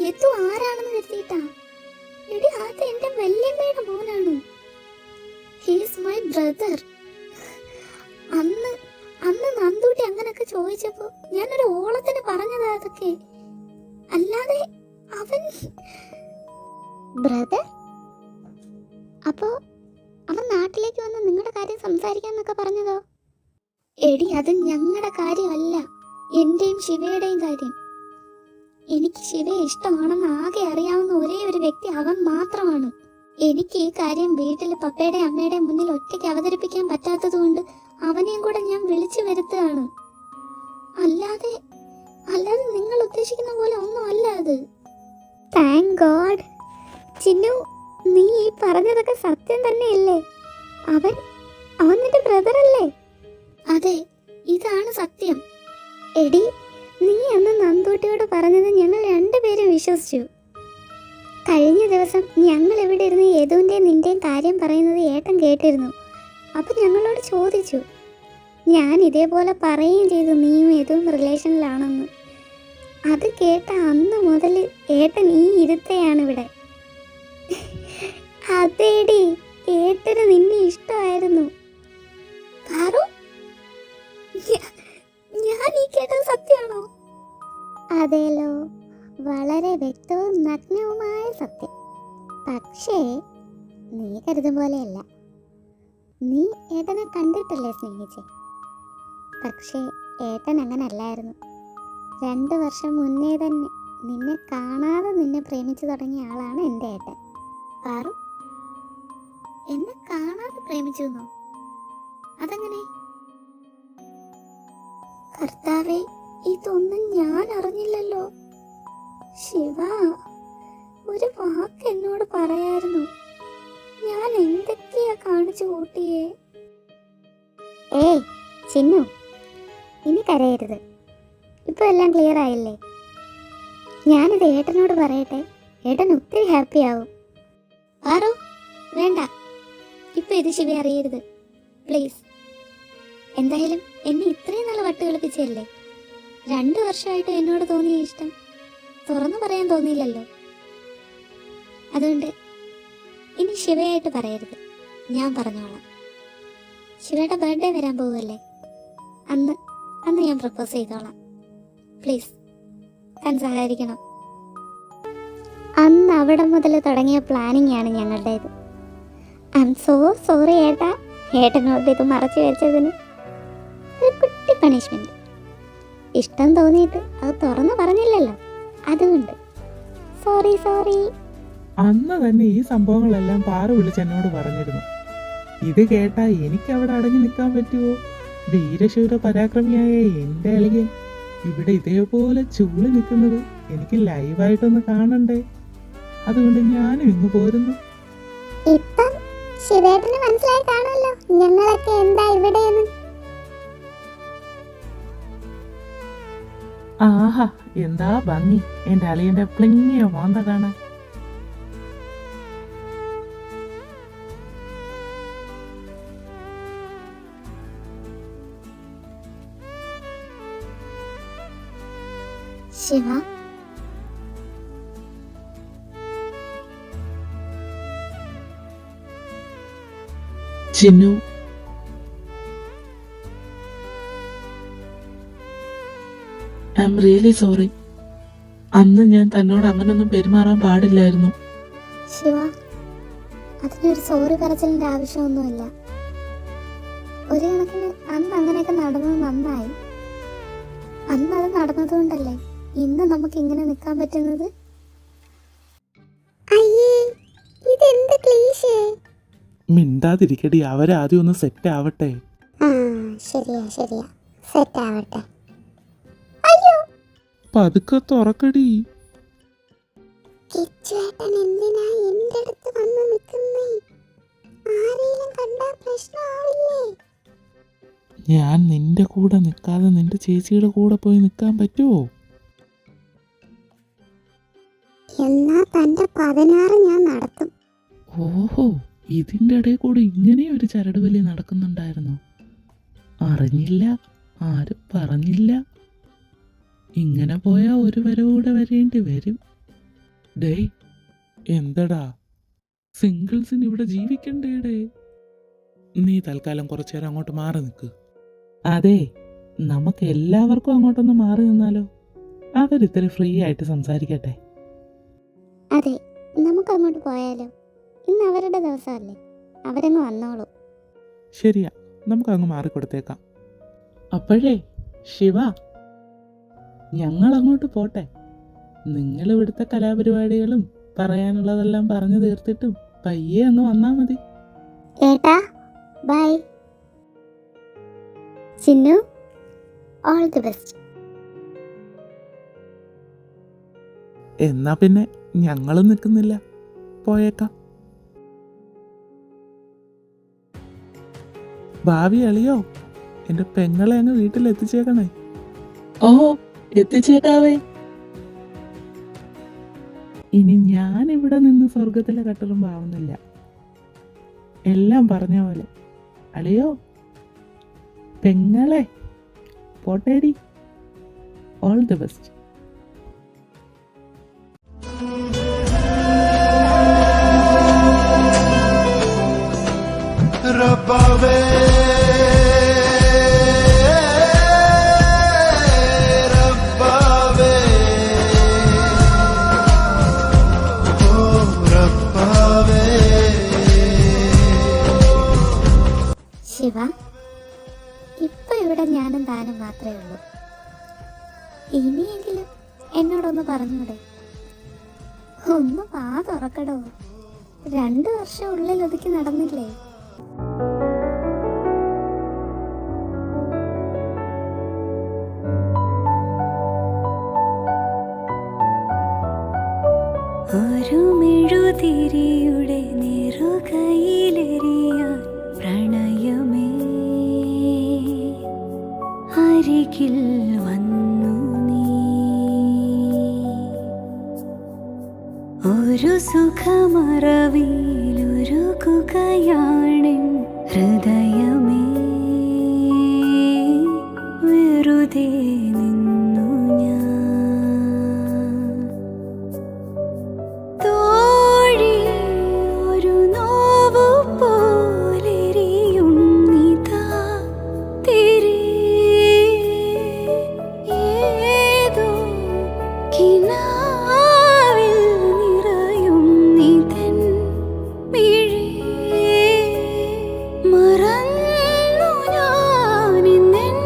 Speaker 1: Yadu ആരാണെന്ന് കരുതിയിട്ടാ? എടി അത് എൻ്റെ വല്യമ്മയുടെ മോനാണ്. He is my brother.
Speaker 2: ചോദിച്ചപ്പോ ഞാനൊരു ഓളത്തിന് പറഞ്ഞതാ അതൊക്കെ. അല്ലാതെ അവൻ
Speaker 1: ബ്രദർ, അപ്പോ അവൻ നാട്ടിലേക്ക് വന്ന് നിങ്ങളുടെ കാര്യം സംസാരിക്കാന്നൊക്കെ പറഞ്ഞതോ?
Speaker 2: എടി, അത് ഞങ്ങളുടെ കാര്യമല്ല, എന്റെയും ശിവയുടെയും കാര്യം. എനിക്ക് ശിവയെ ഇഷ്ടമാണെന്ന് ആകെ അറിയാവുന്ന ഒരേ ഒരു വ്യക്തി അവൻ മാത്രമാണ്. എനിക്ക് ഈ കാര്യം വീട്ടിൽ പപ്പയുടെയും അമ്മയുടെയും മുന്നിൽ ഒറ്റയ്ക്ക് അവതരിപ്പിക്കാൻ പറ്റാത്തത് കൊണ്ട് അവനെയും കൂടെ ഞാൻ വിളിച്ചു വരുത്തുകയാണ്. അല്ലാതെ അല്ലാതെ നിങ്ങൾ ഉദ്ദേശിക്കുന്ന പോലെ ഒന്നും അല്ല അത്.
Speaker 1: Thank God. ചിന്നു, നീ ഈ പറഞ്ഞതൊക്കെ സത്യം തന്നെയല്ലേ? അവൻ അവൻ നിന്റെ ബ്രദർ അല്ലേ?
Speaker 2: അതെ, ഇതാണ് സത്യം.
Speaker 1: എടി, നീ അന്ന് നന്ദൂട്ടിയോട് പറഞ്ഞത് ഞങ്ങൾ രണ്ടുപേരും വിശ്വസിച്ചു. കഴിഞ്ഞ ദിവസം ഞങ്ങൾ ഇവിടെ ഇരുന്ന് യദുവിൻ്റെയും നിൻ്റെയും കാര്യം പറയുന്നത് ഏട്ടൻ കേട്ടിരുന്നു. അപ്പം ഞങ്ങളോട് ചോദിച്ചു. ഞാൻ ഇതേപോലെ പറയുകയും ചെയ്തു നീയും യദുവും റിലേഷനിലാണെന്ന്. അത് കേട്ട അന്ന് മുതൽ ഏട്ടൻ ഈ ഇരുത്തയാണ് ഇവിടെ. അതേടി, ഏട്ടന് നിന്നെ ഇഷ്ടമായിരുന്നു.
Speaker 2: പാറു, ഞാൻ ഈ കേട്ടത് സത്യമാണോ?
Speaker 1: അതേലോ, വളരെ വ്യക്തവും നഗ്നവുമായ സത്യം. പക്ഷേ നീ കരുതും പോലെയല്ല. നീ ഏട്ടനെ കണ്ടിട്ടല്ലേ സ്നേഹിച്ചേ? പക്ഷേ ഏട്ടൻ അങ്ങനെ അല്ലായിരുന്നു. 2 വർഷം മുന്നേ തന്നെ നിന്നെ കാണാതെ നിന്നെ പ്രേമിച്ചു തുടങ്ങിയ ആളാണ് എൻ്റെ ഏട്ടൻ.
Speaker 2: പാറു, എന്നെ കാണാതെ പ്രേമിച്ചു എന്നോ? അതെങ്ങനെ? കർത്താവേ, ഇതൊന്നും ഞാൻ അറിഞ്ഞില്ലല്ലോ. ശിവ, ഒരു വാക്ക് എന്നോട് പറയായിരുന്നു. ഞാൻ എന്തൊക്കെയാ കാണിച്ചു കൂട്ടിയേ?
Speaker 1: ഏയ് ചിന്നു, ഇനി കരയരുത്. ഇപ്പോൾ എല്ലാം ക്ലിയർ ആയില്ലേ? ഞാനിത് ഏട്ടനോട് പറയട്ടെ, ഏട്ടൻ ഒത്തിരി ഹാപ്പി ആവും.
Speaker 2: പാറു, വേണ്ട, ഇപ്പൊ ഇത് ശിവ അറിയരുത്, പ്ലീസ്. എന്തായാലും എന്നെ ഇത്രയും നല്ല വട്ട് കളിപ്പിച്ചല്ലേ. 2 വർഷമായിട്ട് എന്നോട് തോന്നിയ ഇഷ്ടം തുറന്നു പറയാൻ തോന്നിയില്ലല്ലോ. അതുകൊണ്ട് ഇനി ശിവയായിട്ട് പറയരുത്, ഞാൻ പറഞ്ഞോളാം. ശിവയുടെ ബർത്ത്ഡേ വരാൻ പോവുമല്ലേ, അന്ന് ഞാൻ പ്രപ്പോസ് ചെയ്തോളാം. പ്ലീസ്, താൻ സഹകരിക്കണം.
Speaker 1: അന്ന് അവിടെ മുതൽ തുടങ്ങിയ പ്ലാനിങ് ആണ് ഞങ്ങളുടേത്. ഐ എം സോ സോറി ഏട്ടാ, ഏട്ടനോട് ഇത് മറച്ചു വെച്ചതിന്. ഒരു കുട്ടി പണിഷ്മെന്റ്. ഇഷ്ടം തോന്നിയിട്ട് അത് തുറന്നു പറഞ്ഞില്ലല്ലോ, അതുകൊണ്ട് സോറി സോറി.
Speaker 3: അന്ന് തന്നെ ഈ സംഭവങ്ങളെല്ലാം പാറു വിളിച്ച് എന്നോട് പറഞ്ഞിരുന്നു. ഇത് കേട്ടാ എനിക്ക് അവിടെ അടങ്ങി നിൽക്കാൻ പറ്റുമോ? വീരശൂര പരാക്രമിയായ എൻ്റെ അളിയൻ ഇവിടെ ഇതേപോലെ ചൂളി നിൽക്കുന്നത് എനിക്ക് ലൈവായിട്ടൊന്ന് കാണണ്ടേ? അതുകൊണ്ട് ഞാനും ഇങ്ങ് പോരുന്നു.
Speaker 1: ഇപ്പം ശിവേട്ടന് മനസ്സിലായി കാണുമല്ലോ ഞങ്ങളൊക്കെ എന്താ ഇവിടെയെന്ന്.
Speaker 3: ആഹാ, എന്താ ഭംഗി എൻ്റെ അളിയന്റെ പ്ലിങ്ങിയ മോന്ത കാണാൻ.
Speaker 2: Shiva,
Speaker 3: Chinnu, I am really sorry. അന്ന് ഞാൻ തന്നോട് അങ്ങനൊന്നും പെരുമാറാൻ പാടില്ലായിരുന്നു.
Speaker 2: ശിവ, അതിനൊരു സോറി പറച്ചിലിന്റെ ആവശ്യമൊന്നുമില്ല. ഒരു കണക്കിന് അന്ന് അങ്ങനെയൊക്കെ നടന്നത് നന്നായി. അന്ന് അത് നടന്നതുകൊണ്ടല്ലേ ഇന്ന് നമുക്ക് ഇങ്ങനെ നിൽക്കാൻ പറ്റുന്നത്.
Speaker 1: അയ്യേ, ഇതെന്ത് ക്ലീശേ.
Speaker 5: മിണ്ടാതിരിക്കടി, അവരാദ്യം ഒന്ന് സെറ്റ് ആവട്ടെ.
Speaker 1: ആ, ശരിയാ സെറ്റ് ആവട്ടെ.
Speaker 5: പതുക്കെ തുറക്കടി.
Speaker 1: കിച്ചുവേട്ടൻ എന്തിനാ എൻ്റെ അടുത്ത് വന്ന് നിൽക്കുന്നേ? ആരെയും കണ്ടാ പ്രശ്നമാവില്ലേ?
Speaker 5: ഞാൻ നിന്റെ കൂടെ നിൽക്കാതെ നിന്റെ ചേച്ചിയുടെ കൂടെ പോയി നിൽക്കാൻ പറ്റുമോ?
Speaker 1: എന്നാ തന്റെ 16 ഞാൻ നടത്തും.
Speaker 3: ഓഹോ, ഇതിൻ്റെ ഇടയിൽ കൂടെ ഇങ്ങനെ ഒരു ചരടുവലി നടക്കുന്നുണ്ടായിരുന്നു. അറിഞ്ഞില്ല, ആരും പറഞ്ഞില്ല. ഇങ്ങനെ പോയാ ഒരു വരവൂടെ വരേണ്ടി വരും. ഡേയ്,
Speaker 5: എന്തടാ?
Speaker 3: സിംഗിൾസിന് ഇവിടെ ജീവിക്കണ്ടേടേ.
Speaker 5: നീ തൽക്കാലം കുറച്ചു നേരം അങ്ങോട്ട് മാറി നിൽക്ക്.
Speaker 3: അതെ, നമുക്ക് എല്ലാവർക്കും അങ്ങോട്ടൊന്ന് മാറി നിന്നാലോ? അവരിത്തിരി ഫ്രീ ആയിട്ട് സംസാരിക്കട്ടെ.
Speaker 1: അതെ, നമുക്ക് അങ്ങോട്ട് പോയാലോ? ഇന്ന് അവരുടെ ദിവസമല്ലേ, അവരങ്ങ് വന്നോളൂ.
Speaker 3: ശരിയാ, നമുക്ക് അങ്ങ് മാറിക്കൊടുത്തേക്കാം. അപ്പോഴേ ശിവ, ഞങ്ങൾ അങ്ങോട്ട് പോട്ടെ. നിങ്ങൾ ഇവിടുത്തെ കലാപരിപാടികളും പറയാനുള്ളതെല്ലാം പറഞ്ഞു തീർത്തിട്ടും പയ്യെ അങ്ങ് വന്നാ മതി.
Speaker 1: ഏട്ടാ bye. Chinnu, all the best.
Speaker 5: എന്നാ പിന്നെ ഞങ്ങളും നിൽക്കുന്നില്ല, പോയേക്കാം. ഭാവി അളിയോ, എന്റെ പെങ്ങളെ അങ്ങ് വീട്ടിലെത്തിച്ചേക്കണേ.
Speaker 3: ഓ, എത്തിച്ചേക്കാവേ. ഇനി ഞാൻ ഇവിടെ നിന്ന് സ്വർഗത്തിലെ കട്ടറും ആവുന്നില്ല. എല്ലാം പറഞ്ഞ പോലെ. അളിയോ, പെങ്ങളെ പോട്ടേടി. All the best.
Speaker 7: रब्बावे रब्बावे ओ रब्बावे.
Speaker 2: ശിവ, ഇപ്പൊ ഇവിടെ ഞാനും താനും മാത്രമേ ഉള്ളൂ. ഇനിയെങ്കിലും എന്നോടൊന്ന് പറഞ്ഞൂടെ? ഒന്ന് വാ തുറക്കടോ. 2 വർഷം ഉള്ളിൽ ഒതുക്കി നടന്നില്ലേ?
Speaker 4: ഒരു മെഴുതിരിയുടെ നെറുകയിലെറിയാൻ പ്രണയമേ അരികിൽ വന്നു നീ. ഒരു സുഖമറവിയിലൊരുകുകയാണെൻ ഹൃദയമേ, വെറുതെ നിന്നു ഞാൻ. തോഴി, ഒരു നോവു പോലെരിയും നിതാ തിരി. ഏതോ കിനാവിൽ നിറയും നിതൻ മിഴി. മറന്നു ഞാനിന്നെന്നെയും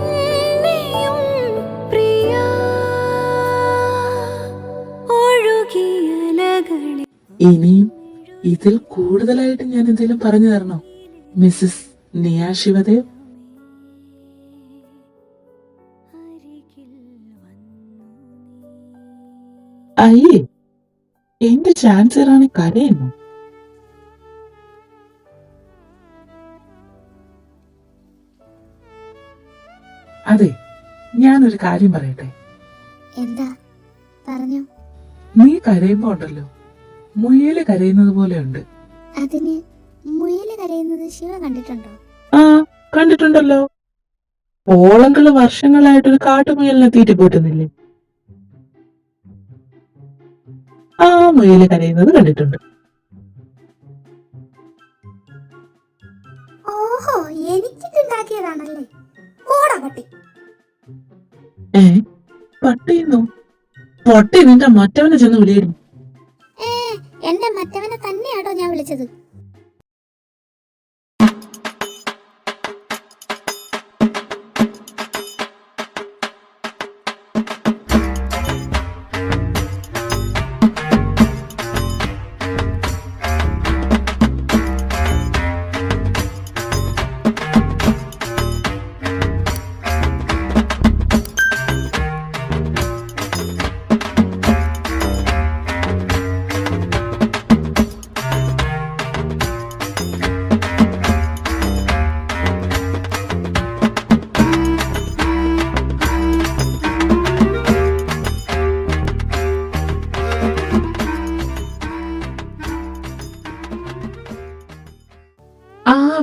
Speaker 4: പ്രിയ. ഒഴുകിയലകളിൽ
Speaker 3: ഇനിയും ഇതിൽ കൂടുതലായിട്ട് ഞാൻ എന്തെങ്കിലും പറഞ്ഞു തരണോ മിസ്സസ് നിയ ശിവദേവ്? അയ്യേ, എന്റെ ചാൻസറാണ് കരയുന്നു. അതെ, ഞാനൊരു കാര്യം പറയട്ടെ.
Speaker 2: എന്താ? പറഞ്ഞു.
Speaker 3: നീ കരയുമ്പോ ഉണ്ടല്ലോ, മുയല് കരയുന്നത് പോലെ ഉണ്ട്.
Speaker 2: അതിന് മുയല് കരയുന്നത് ശിവ കണ്ടിട്ടുണ്ടോ?
Speaker 3: ആ, കണ്ടിട്ടുണ്ടല്ലോ. ഓളങ്ങള് വർഷങ്ങളായിട്ടൊരു കാട്ടുമുയലിനെ തീറ്റിപ്പോറ്റുന്നില്ലേ? ആ മുയല് കരയുന്നത് കണ്ടിട്ടുണ്ട്.
Speaker 2: ഓഹോ, എനിക്കിട്ടുണ്ടാക്കിയതാണല്ലേ. പോടാ പട്ടി.
Speaker 3: ഏ, പട്ടിയുന്നോ? പൊട്ടി നിന്റെ മറ്റവനെ ചെന്ന് വിളിയിരുന്നു.
Speaker 2: എന്റെ മറ്റവനെ തന്നെയാണോ ഞാൻ വിളിച്ചത്?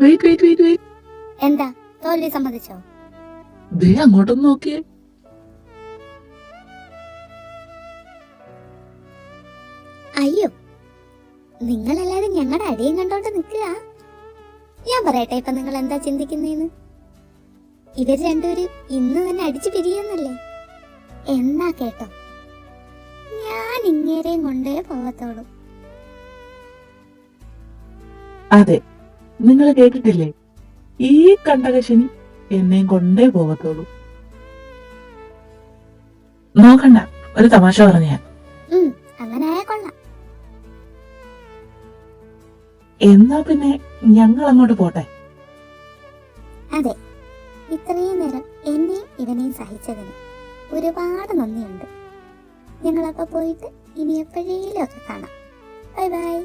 Speaker 3: വെയിറ്റ്.
Speaker 2: എന്താ, തോൽവി സമ്മതിച്ചോ?
Speaker 3: ദേ അങ്ങോട്ടൊന്ന് നോക്കിയേ.
Speaker 2: അയ്യോ, നിങ്ങളെല്ലാരും ഞങ്ങളുടെ അടിയും കണ്ടോണ്ട് നിൽക്കുക. ഞാൻ പറയട്ടെ ഇപ്പൊ നിങ്ങൾ എന്താ ചിന്തിക്കുന്നേന്ന്? ഇവർ രണ്ടുപേരും ഇന്ന് തന്നെ അടിച്ചു പിരിയുന്നല്ലേ? എന്നാ കേട്ടോ, ഞാൻ ഇങ്ങേരെയും കൊണ്ടേ പോകത്തോളൂ.
Speaker 3: അതെ, നിങ്ങൾ കേട്ടിട്ടില്ലേ? ഈ കണ്ടകശനി എന്നെയും കൊണ്ടേ പോകത്തുള്ളൂ. നോക്കണ്ട, ഒരു തമാശ പറഞ്ഞ.
Speaker 2: അങ്ങനെ ആയാ കൊള്ളാം.
Speaker 3: എന്നാ പിന്നെ ഞങ്ങൾ അങ്ങോട്ട് പോട്ടെ.
Speaker 2: അതെ, ഇത്രയും നേരം എന്നെയും ഇവനെയും സഹിച്ചതിന് ഒരുപാട് നന്ദിയുണ്ട്. ഞങ്ങളപ്പോ പോയിട്ട് ഇനി എപ്പോഴേലും ഒക്കെ കാണാം. Bye bye.